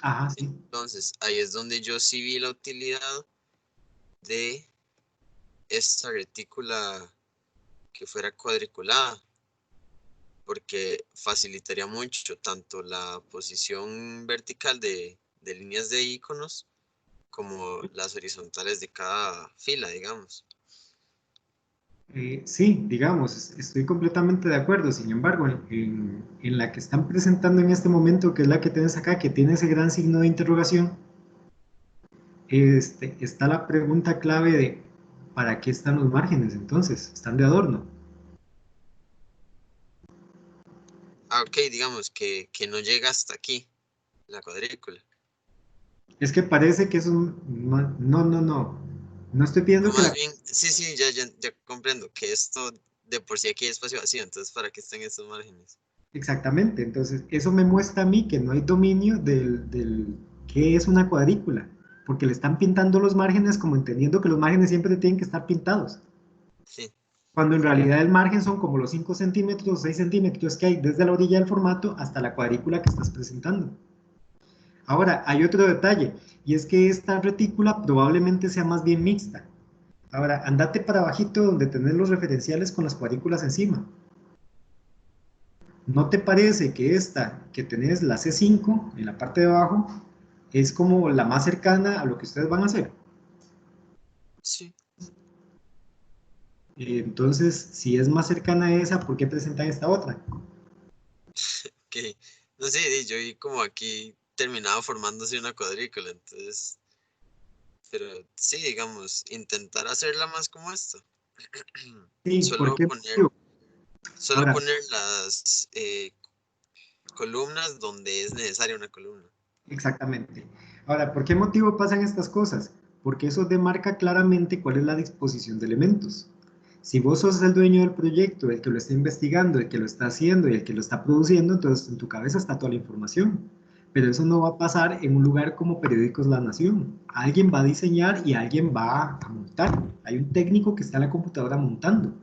Ajá, sí. Entonces, ahí es donde yo sí vi la utilidad de esta retícula que fuera cuadriculada, porque facilitaría mucho tanto la posición vertical de líneas de iconos como las horizontales de cada fila, digamos. Sí, digamos, estoy completamente de acuerdo. Sin embargo, en la que están presentando en este momento, que es la que tienes acá, que tiene ese gran signo de interrogación, está la pregunta clave de ¿para qué están los márgenes entonces? ¿Están de adorno? Ah, ok, digamos que no llega hasta aquí la cuadrícula. Es que parece que es un... No, no, no. No estoy O pidiendo que más la... bien, sí, ya comprendo que esto de por sí aquí hay espacio vacío, entonces ¿para qué están estos márgenes? Exactamente, entonces eso me muestra a mí que no hay dominio del qué es una cuadrícula, porque le están pintando los márgenes como entendiendo que los márgenes siempre tienen que estar pintados, Sí, cuando en realidad el margen son como los 5 centímetros o 6 centímetros que hay desde la orilla del formato hasta la cuadrícula que estás presentando. Ahora, hay otro detalle, y es que esta retícula probablemente sea más bien mixta. Ahora, andate para abajito donde tenés los referenciales con las cuadrículas encima. ¿No te parece que esta que tenés, la C5, en la parte de abajo, es como la más cercana a lo que ustedes van a hacer? sí. Entonces, si es más cercana a esa, ¿por qué presentan esta otra? Que, no sé, yo vi como aquí terminaba formándose una cuadrícula, entonces, pero sí, digamos, intentar hacerla más como esta. Sí, ¿por Solo qué? poner, solo Ahora, poner las columnas donde es necesaria una columna. Exactamente. Ahora, ¿por qué motivo pasan estas cosas? Porque eso demarca claramente cuál es la disposición de elementos. Si vos sos el dueño del proyecto, el que lo está investigando, el que lo está haciendo y el que lo está produciendo, entonces en tu cabeza está toda la información. Pero eso no va a pasar en un lugar como Periódicos La Nación. Alguien va a diseñar y alguien va a montar. Hay un técnico que está en la computadora montando.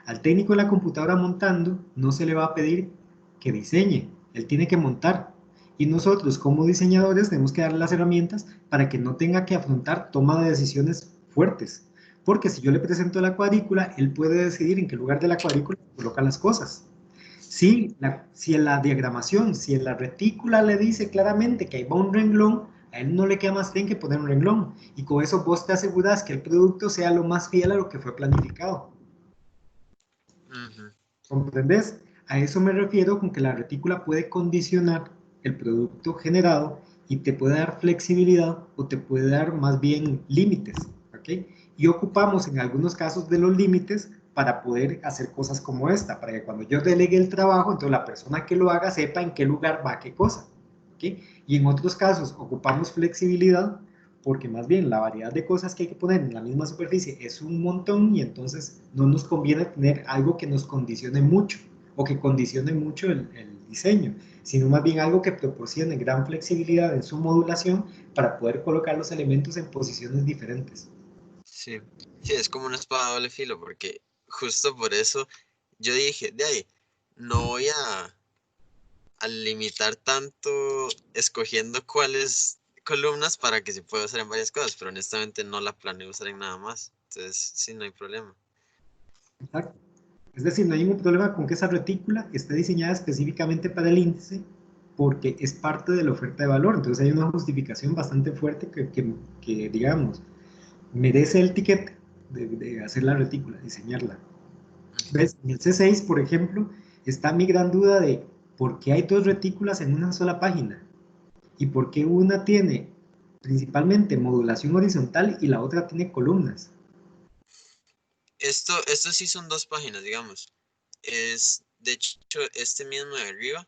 Al técnico de la computadora montando no se le va a pedir que diseñe, él tiene que montar. Y nosotros como diseñadores tenemos que darle las herramientas para que no tenga que afrontar toma de decisiones fuertes. Porque si yo le presento la cuadrícula, él puede decidir en qué lugar de la cuadrícula coloca las cosas. Si en la diagramación, si en la retícula le dice claramente que ahí va un renglón, a él no le queda más bien que poner un renglón. Y con eso vos te aseguras que el producto sea lo más fiel a lo que fue planificado. ¿Comprendés? A eso me refiero con que la retícula puede condicionar el producto generado y te puede dar flexibilidad o te puede dar más bien límites, ¿ok? Y ocupamos en algunos casos de los límites para poder hacer cosas como esta, para que cuando yo delegue el trabajo, entonces la persona que lo haga sepa en qué lugar va qué cosa, ¿ok? Y en otros casos ocupamos flexibilidad porque más bien la variedad de cosas que hay que poner en la misma superficie es un montón y entonces no nos conviene tener algo que nos condicione mucho o que condicione mucho el diseño, sino más bien algo que proporcione gran flexibilidad en su modulación para poder colocar los elementos en posiciones diferentes. Sí, sí, es como una espada de doble filo, porque justo por eso yo dije, de ahí, no voy a limitar tanto escogiendo cuáles columnas para que se pueda usar en varias cosas, pero honestamente no la planeo usar en nada más. Entonces, sí, no hay problema. Exacto. Es decir, no hay ningún problema con que esa retícula esté diseñada específicamente para el índice porque es parte de la oferta de valor. Entonces hay una justificación bastante fuerte que digamos, merece el ticket de hacer la retícula, diseñarla. ¿Ves? En el C6, por ejemplo, está mi gran duda de por qué hay dos retículas en una sola página y por qué una tiene principalmente modulación horizontal y la otra tiene columnas. Esto sí son dos páginas, digamos. Es, de hecho, este mismo de arriba,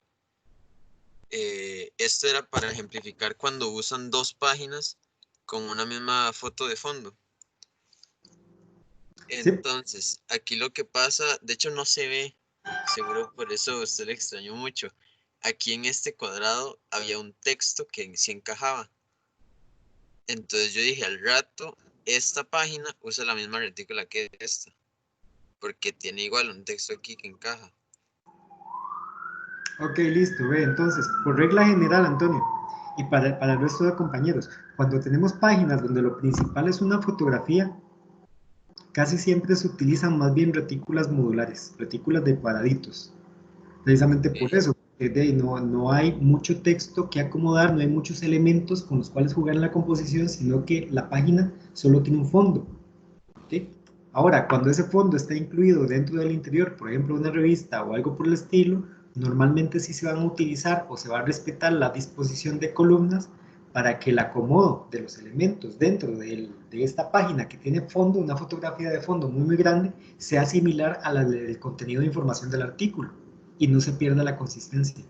esto era para ejemplificar cuando usan dos páginas con una misma foto de fondo. ¿Sí? Entonces, aquí lo que pasa, de hecho no se ve, seguro por eso usted le extrañó mucho. Aquí en este cuadrado había un texto que sí encajaba. Entonces yo dije, al rato, esta página usa la misma retícula que esta, porque tiene igual un texto aquí que encaja. Ok, listo. Ve, entonces, por regla general, Antonio, y para el resto de compañeros, cuando tenemos páginas donde lo principal es una fotografía, casi siempre se utilizan más bien retículas modulares, retículas de cuadraditos. Precisamente por Ok. eso, no hay mucho texto que acomodar, no hay muchos elementos con los cuales jugar en la composición, sino que la página solo tiene un fondo. ¿Sí? Ahora, cuando ese fondo está incluido dentro del interior, por ejemplo, una revista o algo por el estilo, normalmente sí se van a utilizar o se va a respetar la disposición de columnas para que el acomodo de los elementos dentro de esta página que tiene fondo, una fotografía de fondo muy grande, sea similar a la del contenido de información del artículo y no se pierda la consistencia.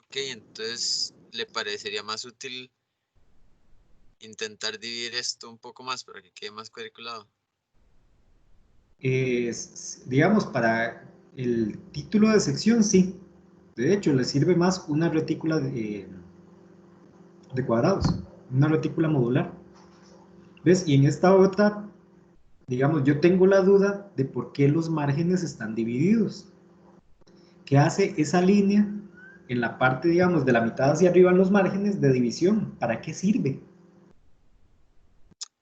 Ok, entonces, ¿le parecería más útil intentar dividir esto un poco más para que quede más cuadriculado? Digamos, para el título de sección, sí. De hecho, le sirve más una retícula de cuadrados, una retícula modular. ¿Ves? Y en esta otra, digamos, yo tengo la duda de por qué los márgenes están divididos. ¿Qué hace esa línea en la parte, digamos, de la mitad hacia arriba en los márgenes de división? ¿Para qué sirve?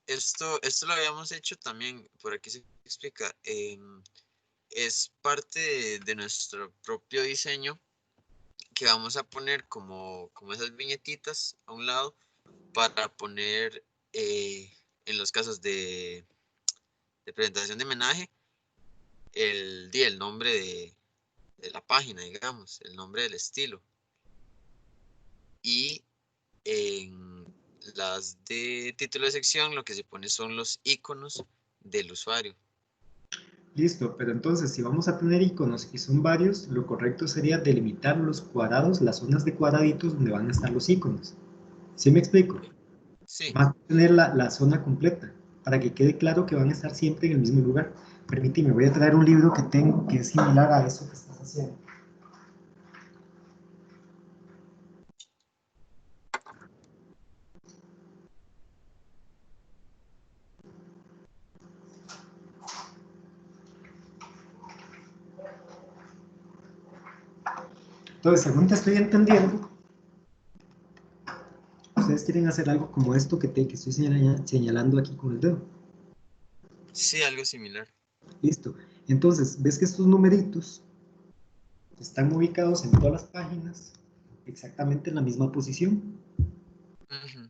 Esto lo habíamos hecho también, por aquí se explica. Es parte de nuestro propio diseño que vamos a poner como esas viñetitas a un lado para poner en los casos de presentación de homenaje el nombre de la página, digamos, el nombre del estilo. Y en las de título de sección lo que se pone son los iconos del usuario. Listo, pero entonces si vamos a tener iconos y son varios, lo correcto sería delimitar los cuadrados, las zonas de cuadraditos donde van a estar los iconos. ¿Sí me explico? Sí, Más que tener la zona completa, para que quede claro que van a estar siempre en el mismo lugar. Permíteme, voy a traer un libro que tengo que es similar a eso que estás haciendo. Entonces, según te estoy entendiendo, ustedes quieren hacer algo como esto que estoy señalando aquí con el dedo. sí, algo similar. Listo. Entonces, ves que estos numeritos están ubicados en todas las páginas, exactamente en la misma posición. Ujú.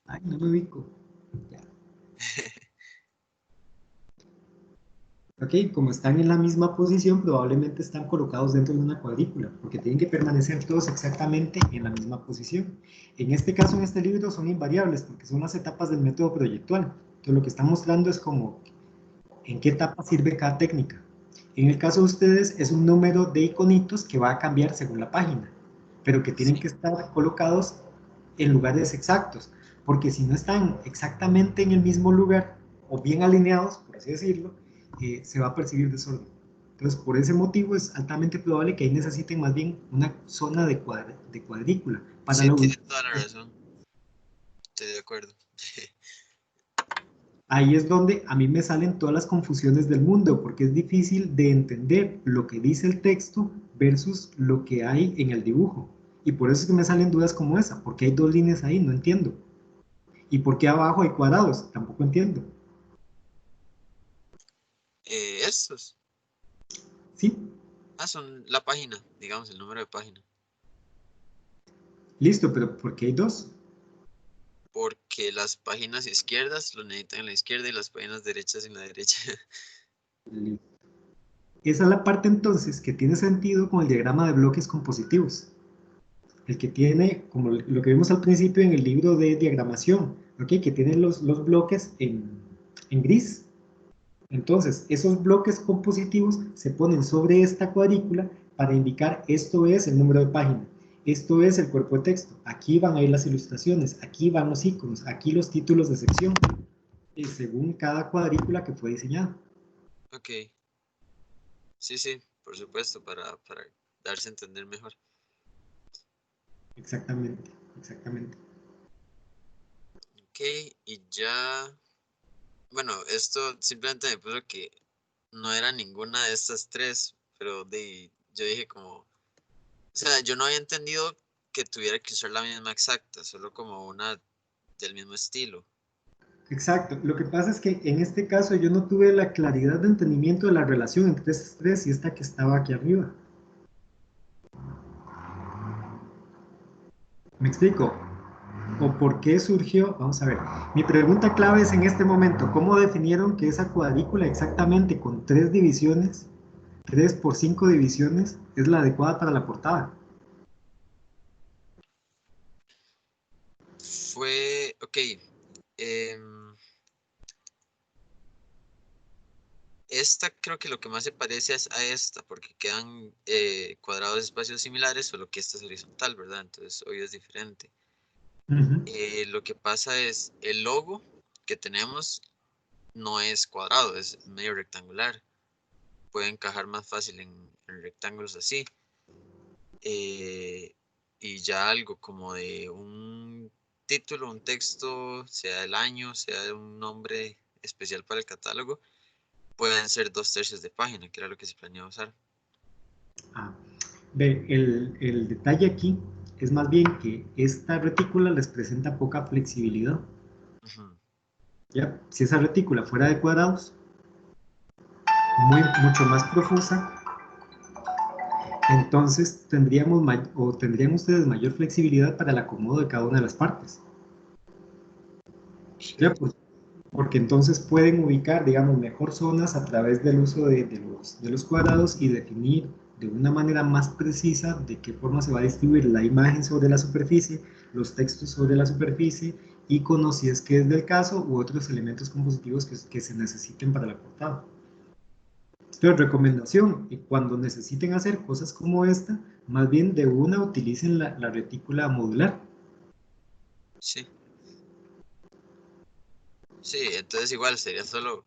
Ay, no me ubico. Ya. Ok, como están en la misma posición, probablemente están colocados dentro de una cuadrícula, porque tienen que permanecer todos exactamente en la misma posición. En este caso, en este libro, son invariables, porque son las etapas del método proyectual. Entonces, lo que está mostrando es como en qué etapa sirve cada técnica. En el caso de ustedes, es un número de iconitos que va a cambiar según la página, pero que tienen que Sí, estar colocados en lugares exactos, porque si no están exactamente en el mismo lugar, o bien alineados, por así decirlo, se va a percibir desorden. Entonces, por ese motivo es altamente probable que ahí necesiten más bien una zona de cuadrícula para sí, la tiene ubicación. toda la razón. Estoy de acuerdo. Ahí es donde a mí me salen todas las confusiones del mundo, porque es difícil de entender lo que dice el texto versus lo que hay en el dibujo. Y por eso es que me salen dudas como esa, porque hay dos líneas ahí, no entiendo. ¿Y por qué abajo hay cuadrados? Tampoco entiendo. Estos. ¿Sí? Ah, son la página, digamos, el número de página. Listo, pero ¿por qué hay dos? Porque las páginas izquierdas lo necesitan en la izquierda y las páginas derechas en la derecha. Esa es la parte entonces que tiene sentido con el diagrama de bloques compositivos. El que tiene, como lo que vimos al principio en el libro de diagramación, ¿ok? Que tiene los bloques en gris. Entonces, esos bloques compositivos se ponen sobre esta cuadrícula para indicar esto es el número de página, esto es el cuerpo de texto, aquí van a ir las ilustraciones, aquí van los iconos, aquí los títulos de sección, según cada cuadrícula que fue diseñada. Ok, sí, sí, por supuesto, para darse a entender mejor. Exactamente, exactamente. Ok, y ya, bueno, esto simplemente me puso que no era ninguna de estas tres, pero yo dije como, o sea, yo no había entendido que tuviera que usar la misma exacta, solo como una del mismo estilo. Exacto. Lo que pasa es que en este caso yo no tuve la claridad de entendimiento de la relación entre estas tres y esta que estaba aquí arriba. ¿Me explico? ¿O por qué surgió? Vamos a ver. Mi pregunta clave es en este momento, ¿cómo definieron que esa cuadrícula exactamente con 3 divisiones, 3 por 5 divisiones, es la adecuada para la portada? Ok, em, esta creo que lo que más se parece es a esta, porque quedan cuadrados de espacios similares, solo que esta es horizontal, ¿verdad? Entonces hoy es diferente. Lo que pasa es, el logo que tenemos no es cuadrado, es medio rectangular. Puede encajar más fácil en rectángulos así. Eh, y ya algo como de un título, un texto, sea el año, sea un nombre especial para el catálogo, pueden ser 2/3 de página, que era lo que se planeaba usar. Ah, ve, el detalle aquí es más bien que esta retícula les presenta poca flexibilidad. Ujú. ¿Ya? Si esa retícula fuera de cuadrados, mucho más profusa, entonces tendrían ustedes mayor flexibilidad para el acomodo de cada una de las partes. ¿Ya? Sí. Porque entonces pueden ubicar, digamos, mejor zonas a través del uso de los cuadrados y definir de una manera más precisa de qué forma se va a distribuir la imagen sobre la superficie, los textos sobre la superficie, iconos si es que es del caso, u otros elementos compositivos que se necesiten para la portada. Entonces, recomendación, cuando necesiten hacer cosas como esta, más bien de una utilicen la retícula modular. Sí. Sí, entonces igual sería solo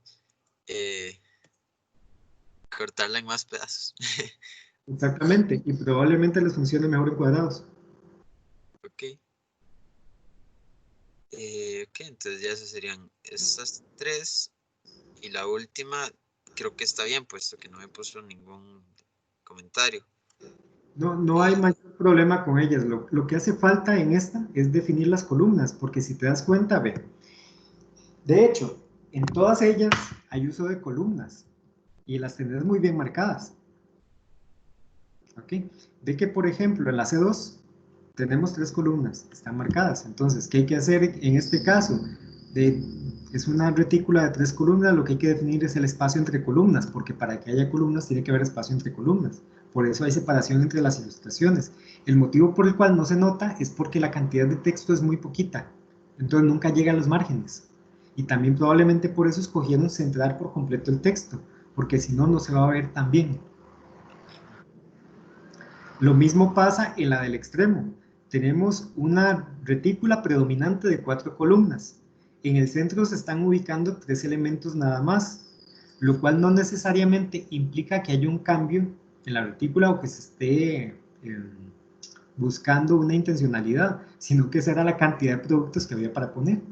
cortarla en más pedazos. Exactamente, y probablemente les funcione mejor en cuadrados. Ok. Ok, entonces ya esas serían esas tres. Y la última, creo que está bien, puesto que no me puso ningún comentario. No hay mayor problema con ellas. Lo que hace falta en esta es definir las columnas, porque si te das cuenta, ve, de hecho, en todas ellas hay uso de columnas y las tenés muy bien marcadas. ¿Ok? Ve que, por ejemplo, en la C2 tenemos 3 columnas que están marcadas. Entonces, ¿qué hay que hacer en este caso? Es una retícula de 3 columnas, lo que hay que definir es el espacio entre columnas, porque para que haya columnas tiene que haber espacio entre columnas. Por eso hay separación entre las ilustraciones. El motivo por el cual no se nota es porque la cantidad de texto es muy poquita, entonces nunca llega a los márgenes. Y también probablemente por eso escogieron centrar por completo el texto, porque si no, no se va a ver tan bien. Lo mismo pasa en la del extremo. Tenemos una retícula predominante de 4 columnas. En el centro se están ubicando 3 elementos nada más, lo cual no necesariamente implica que haya un cambio en la retícula o que se esté buscando una intencionalidad, sino que esa era la cantidad de productos que había para poner.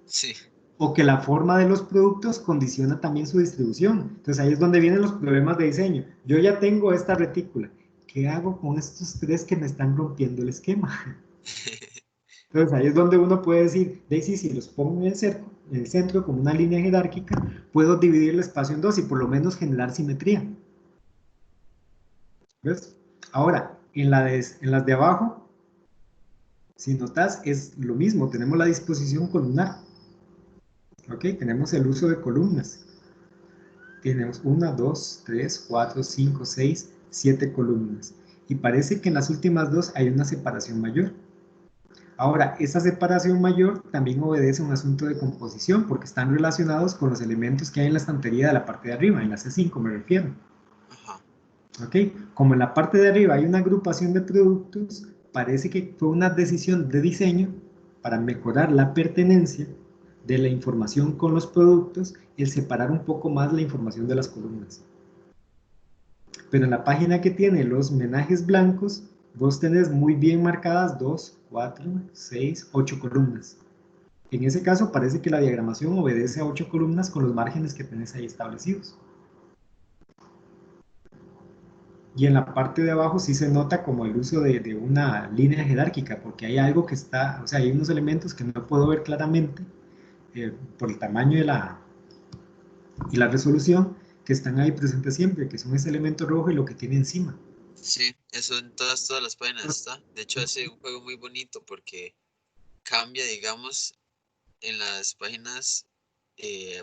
Sí. O que la forma de los productos condiciona también su distribución. Entonces ahí es donde vienen los problemas de diseño. Yo ya tengo esta retícula. ¿Qué hago con estos 3 que me están rompiendo el esquema? Entonces ahí es donde uno puede decir, Daisy, si los pongo en el centro como una línea jerárquica, puedo dividir el espacio en 2 y por lo menos generar simetría. ¿Ves? Ahora, en las de abajo, si notas, es lo mismo, tenemos la disposición columnar. ¿Ok? Tenemos el uso de columnas. Tenemos 1, 2, 3, 4, 5, 6, 7 columnas. Y parece que en las últimas 2 hay una separación mayor. Ahora, esa separación mayor también obedece a un asunto de composición, porque están relacionados con los elementos que hay en la estantería de la parte de arriba, en la C5 me refiero. Ajá. ¿Ok? Como en la parte de arriba hay una agrupación de productos, parece que fue una decisión de diseño para mejorar la pertenencia de la información con los productos, el separar un poco más la información de las columnas. Pero en la página que tiene los menajes blancos, vos tenés muy bien marcadas 2, 4, 6, 8 columnas. En ese caso parece que la diagramación obedece a 8 columnas con los márgenes que tenés ahí establecidos. Y en la parte de abajo sí se nota como el uso de una línea jerárquica, porque hay algo que está, o sea, hay unos elementos que no puedo ver claramente por el tamaño y la resolución, que están ahí presentes siempre, que son ese elemento rojo y lo que tiene encima. Sí, eso en todas las páginas está. De hecho, hace un juego muy bonito porque cambia, digamos, en las páginas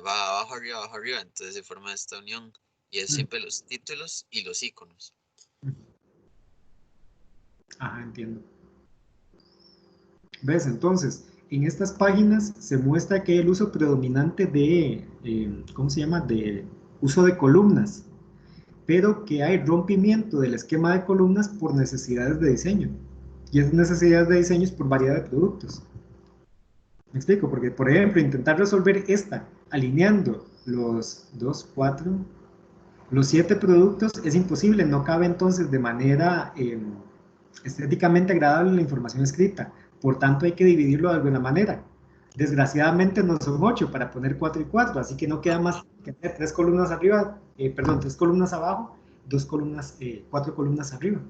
va abajo, arriba, entonces se forma esta unión y es siempre los títulos y los iconos. Ajá, entiendo. ¿Ves? Entonces, en estas páginas se muestra que hay el uso predominante de, ¿cómo se llama? De uso de columnas, pero que hay rompimiento del esquema de columnas por necesidades de diseño. Y esas necesidades de diseño es por variedad de productos. ¿Me explico? Porque, por ejemplo, intentar resolver esta alineando los 2, 4, los 7 productos es imposible, no cabe entonces de manera estéticamente agradable la información escrita. Por tanto, hay que dividirlo de alguna manera. Desgraciadamente no son 8 para poner 4 y 4, así que no queda más que hacer 3 columnas arriba, 3 columnas abajo, 2 columnas, 4 columnas arriba.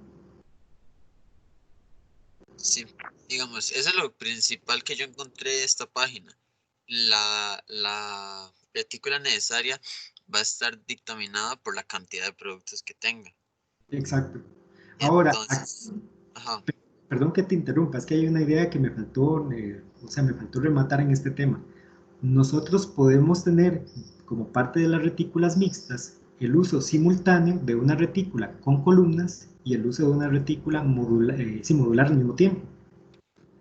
Sí, digamos, eso es lo principal que yo encontré de esta página. La retícula necesaria va a estar dictaminada por la cantidad de productos que tenga. Exacto. Ahora, Entonces, ajá. Perdón que te interrumpa, es que hay una idea que me faltó, me faltó rematar en este tema. Nosotros podemos tener, como parte de las retículas mixtas, el uso simultáneo de una retícula con columnas y el uso de una retícula modular al mismo tiempo.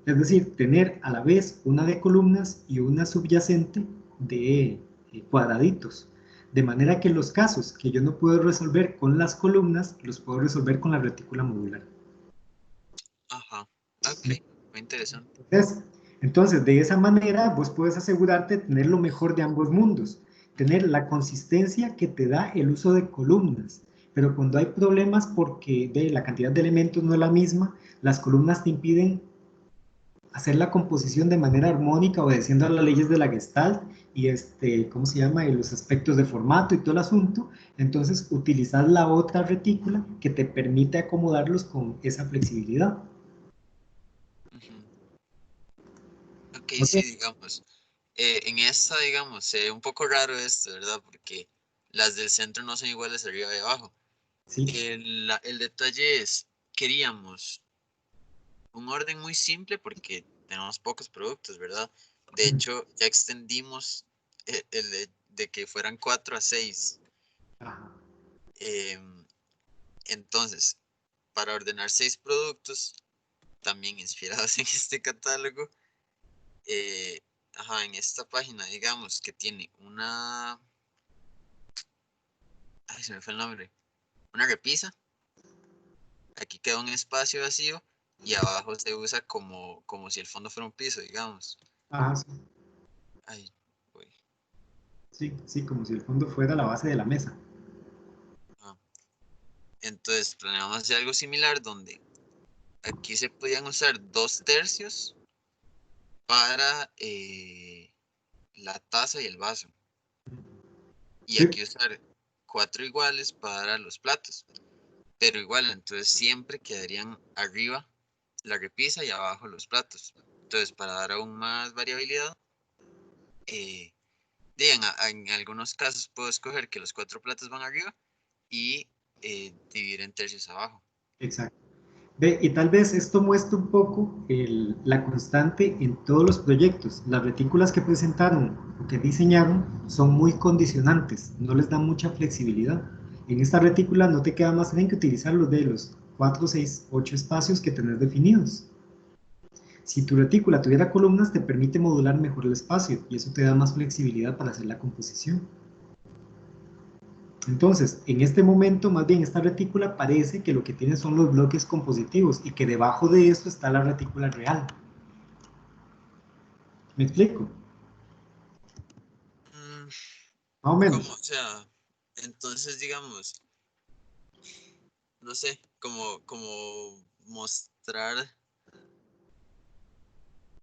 Es decir, tener a la vez una de columnas y una subyacente de cuadraditos. De manera que los casos que yo no puedo resolver con las columnas, los puedo resolver con la retícula modular. Ajá. Ok, muy interesante. Entonces, de esa manera, vos puedes asegurarte de tener lo mejor de ambos mundos. Tener la consistencia que te da el uso de columnas. Pero cuando hay problemas porque la cantidad de elementos no es la misma, las columnas te impiden hacer la composición de manera armónica, obedeciendo a las leyes de la Gestalt y ¿cómo se llama? Y los aspectos de formato y todo el asunto. Entonces, utilizar la otra retícula que te permite acomodarlos con esa flexibilidad. Ujú. Ok, Ok. sí, digamos. En esta, digamos, se ve un poco raro esto, ¿verdad? Porque las del centro no son iguales arriba y abajo. Sí. El detalle es, queríamos un orden muy simple porque tenemos pocos productos, ¿verdad? De hecho, ya extendimos el de que fueran 4 a 6. Ajá. Entonces, para ordenar 6 productos, también inspirados en este catálogo, en esta página, digamos, que tiene una... Ay, se me fue el nombre. Una repisa. Aquí queda un espacio vacío y abajo se usa como si el fondo fuera un piso, digamos. Ajá, sí. Ay, uy. Sí, sí, como si el fondo fuera la base de la mesa. Ah. Entonces planeamos hacer algo similar donde aquí se podían usar 2/3 para la taza y el vaso. Y Sí, aquí usar 4 iguales para los platos. Pero igual, entonces siempre quedarían arriba la repisa y abajo los platos. Entonces, para dar aún más variabilidad, eh, en algunos casos puedo escoger que los 4 platos van arriba y dividir en tercios abajo. exacto. Ve, y tal vez esto muestra un poco la constante en todos los proyectos. Las retículas que presentaron o que diseñaron son muy condicionantes, no les dan mucha flexibilidad. En esta retícula no te queda más bien que utilizar los de los 4, 6, 8 espacios que tenés definidos. Si tu retícula tuviera columnas, te permite modular mejor el espacio y eso te da más flexibilidad para hacer la composición. Entonces, en este momento, más bien esta retícula parece que lo que tiene son los bloques compositivos y que debajo de esto está la retícula real. ¿Me explico? Mm, Más o ¿Cómo? menos. O sea, entonces digamos, no sé, como mostrar.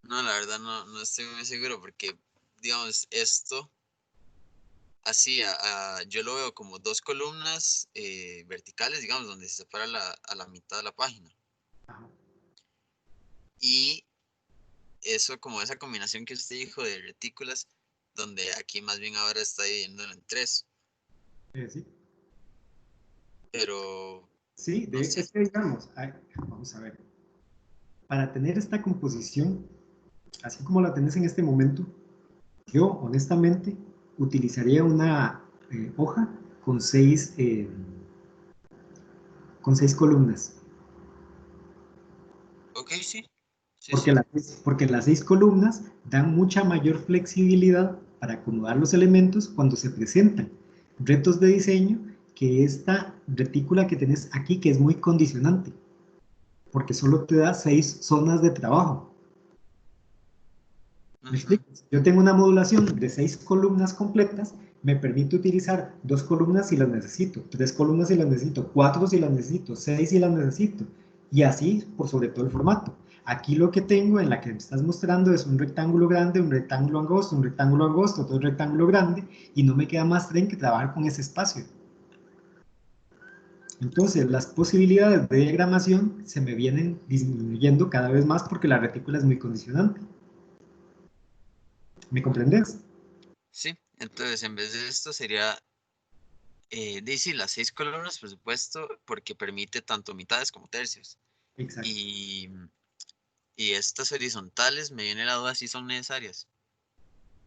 No, la verdad no estoy muy seguro porque, digamos, esto así, yo lo veo como 2 columnas verticales, digamos, donde se separa a la mitad de la página. Y eso, como esa combinación que usted dijo de retículas, donde aquí más bien ahora está dividiéndolo en 3. Sí. Pero, Sí, no sé. es que digamos, vamos a ver, para tener esta composición, así como la tenés en este momento, yo honestamente utilizaría una hoja con seis columnas. Ok, sí. Sí, Porque sí. porque las 6 columnas dan mucha mayor flexibilidad para acomodar los elementos cuando se presentan retos de diseño que esta retícula que tenés aquí, que es muy condicionante, porque solo te da 6 zonas de trabajo. ¿Me Ujú. explico? Yo tengo una modulación de 6 columnas completas, me permite utilizar 2 columnas si las necesito, 3 columnas si las necesito, 4 si las necesito, 6 si las necesito, y así por sobre todo el formato. Aquí lo que tengo en la que me estás mostrando es un rectángulo grande, un rectángulo angosto, otro rectángulo grande, y no me queda más que trabajar con ese espacio. Entonces, las posibilidades de diagramación se me vienen disminuyendo cada vez más porque la retícula es muy condicionante. ¿Me comprendes? Sí, entonces en vez de esto sería, sí, las 6 columnas, por supuesto, porque permite tanto mitades como tercios. Exacto. Y estas horizontales, me viene la duda si son necesarias.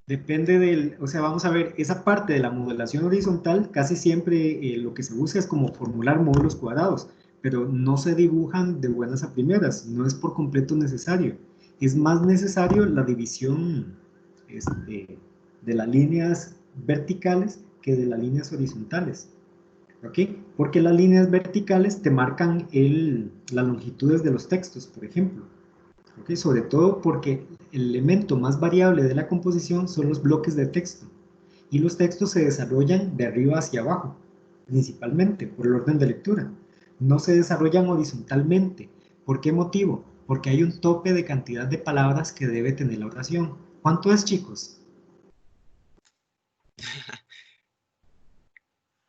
Depende o sea, vamos a ver, esa parte de la modelación horizontal, casi siempre lo que se busca es como formular módulos cuadrados, pero no se dibujan de buenas a primeras, no es por completo necesario. Es más necesario la división de las líneas verticales que de las líneas horizontales. ¿Ok? Porque las líneas verticales te marcan las longitudes de los textos, por ejemplo. ¿Ok? Sobre todo porque el elemento más variable de la composición son los bloques de texto. Y los textos se desarrollan de arriba hacia abajo, principalmente por el orden de lectura. No se desarrollan horizontalmente. ¿Por qué motivo? Porque hay un tope de cantidad de palabras que debe tener la oración. ¿Cuánto es, chicos?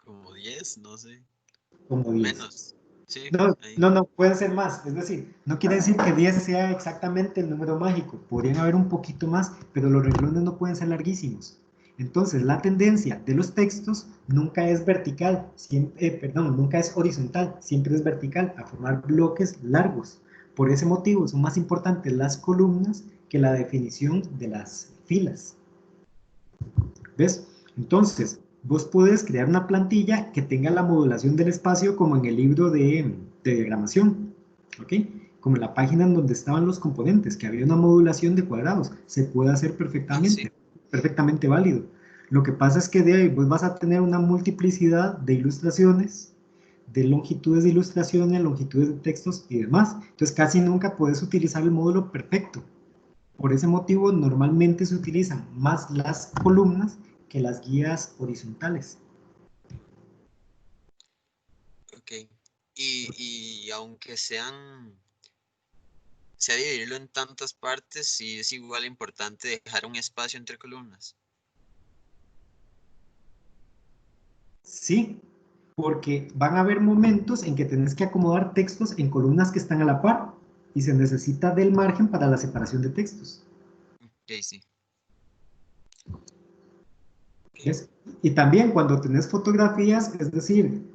Como 10, no sé. Como 10. Menos. Sí, No, ahí. no, no, puede ser más. Es decir, no quiere decir que 10 sea exactamente el número mágico. Podrían haber un poquito más, pero los renglones no pueden ser larguísimos. Entonces, la tendencia de los textos nunca es vertical, nunca es horizontal, siempre es vertical, a formar bloques largos. Por ese motivo, son más importantes las columnas que la definición de las filas. ¿Ves? Entonces, vos puedes crear una plantilla que tenga la modulación del espacio como en el libro de diagramación, ¿ok? Como en la página en donde estaban los componentes, que había una modulación de cuadrados. Se puede hacer perfectamente, perfectamente válido. Lo que pasa es que de ahí vos vas a tener una multiplicidad de ilustraciones, de longitudes de ilustraciones, longitudes de textos y demás. Entonces casi nunca puedes utilizar el módulo perfecto. Por ese motivo, normalmente se utilizan más las columnas que las guías horizontales. Ok. Y aunque sea dividirlo en tantas partes, sí es igual importante dejar un espacio entre columnas. Sí, porque van a haber momentos en que tenés que acomodar textos en columnas que están a la par y se necesita del margen para la separación de textos. Ok, sí. ¿Ves? Y también cuando tenés fotografías, es decir,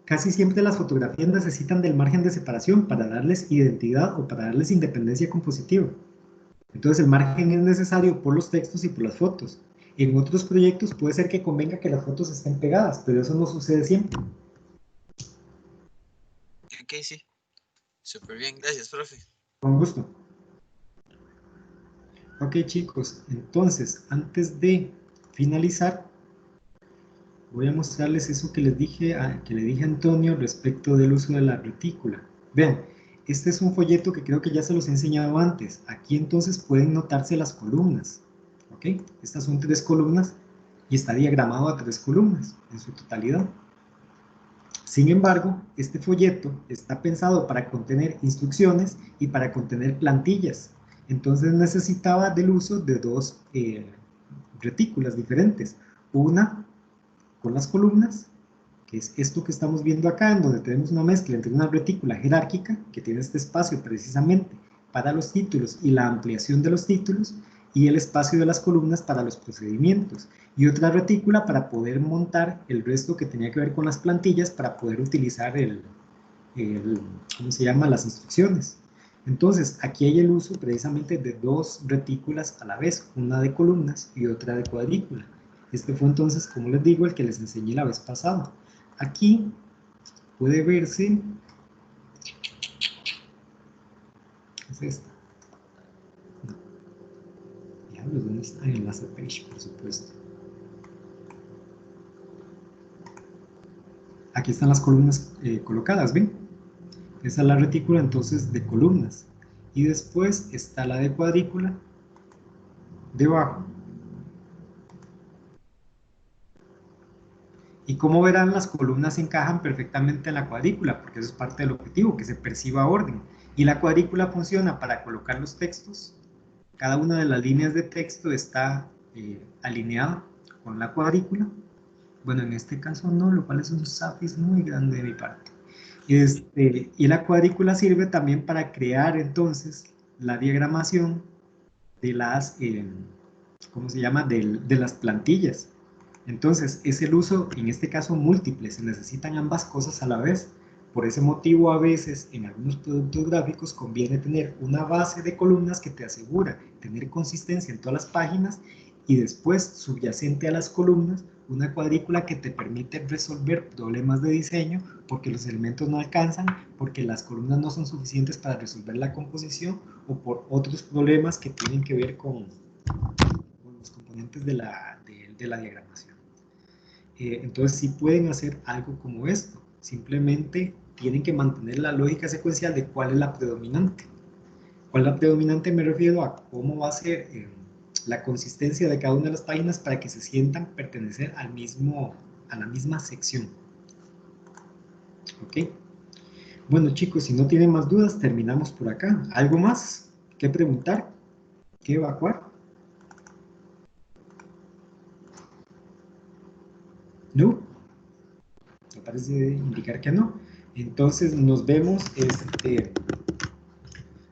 casi siempre las fotografías necesitan del margen de separación para darles identidad o para darles independencia compositiva. Entonces el margen es necesario por los textos y por las fotos. En otros proyectos puede ser que convenga que las fotos estén pegadas, pero eso no sucede siempre. Ok, sí. Súper bien, gracias, profe. Con gusto. Ok, chicos, entonces, antes de finalizar, voy a mostrarles eso que les dije que le dije a Antonio respecto del uso de la retícula. Vean, este es un folleto que creo que ya se los he enseñado antes. Aquí entonces pueden notarse las columnas. ¿Ok? Estas son 3 columnas y está diagramado a 3 columnas en su totalidad. Sin embargo, este folleto está pensado para contener instrucciones y para contener plantillas. Entonces necesitaba del uso de 2 retículas diferentes. Una con las columnas, que es esto que estamos viendo acá, en donde tenemos una mezcla entre una retícula jerárquica, que tiene este espacio precisamente para los títulos y la ampliación de los títulos, y el espacio de las columnas para los procedimientos, y otra retícula para poder montar el resto que tenía que ver con las plantillas para poder utilizar ¿cómo se llama? Las instrucciones. Entonces, aquí hay el uso precisamente de 2 retículas a la vez, una de columnas y otra de cuadrícula. Este fue entonces, como les digo, el que les enseñé la vez pasada. Aquí puede verse, ¿qué es esta? No. Diablos, ¿dónde está el enlace page? Por supuesto. Aquí están las columnas colocadas, ¿ven? Esa es la retícula entonces de columnas. Y después está la de cuadrícula debajo. Y como verán, las columnas encajan perfectamente en la cuadrícula, porque eso es parte del objetivo, que se perciba orden. Y la cuadrícula funciona para colocar los textos. Cada una de las líneas de texto está alineada con la cuadrícula. Bueno, en este caso no, lo cual es un zafis muy grande de mi parte. Y la cuadrícula sirve también para crear entonces la diagramación de las, ¿cómo se llama? De las plantillas. Entonces, es el uso, en este caso, múltiple, se necesitan ambas cosas a la vez. Por ese motivo, a veces, en algunos productos gráficos, conviene tener una base de columnas que te asegura tener consistencia en todas las páginas y después, subyacente a las columnas, una cuadrícula que te permite resolver problemas de diseño porque los elementos no alcanzan, porque las columnas no son suficientes para resolver la composición o por otros problemas que tienen que ver con los componentes de la diagramación. Entonces sí pueden hacer algo como esto. Simplemente tienen que mantener la lógica secuencial de cuál es la predominante. ¿Cuál es la predominante? Me refiero a cómo va a ser la consistencia de cada una de las páginas para que se sientan pertenecer a la misma sección. ¿Ok? Bueno, chicos, si no tienen más dudas, terminamos por acá. ¿Algo más que preguntar? ¿Qué evacuar? ¿No? Me parece indicar que no. Entonces nos vemos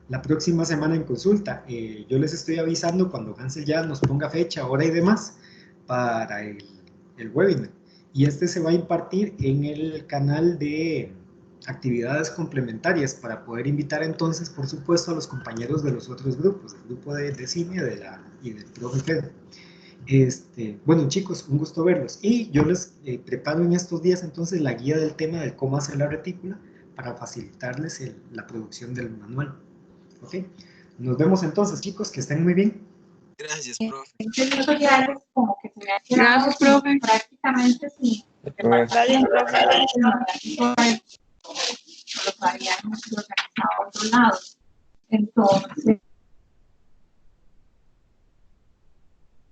la próxima semana en consulta. Yo les estoy avisando cuando Hansel ya nos ponga fecha, hora y demás para el webinar. Y este se va a impartir en el canal de actividades complementarias para poder invitar entonces, por supuesto, a los compañeros de los otros grupos, del grupo de cine y del profe Fede. Bueno, chicos, un gusto verlos. Y yo les preparo en estos días entonces la guía del tema de cómo hacer la retícula para facilitarles la producción del manual. ¿Ok? Nos vemos entonces, chicos, que estén muy bien. Gracias, profe. Como que se me ha quedado gracias, profe. Prácticamente sin Gracias, profe. los habíamos organizado a otro lado. Entonces,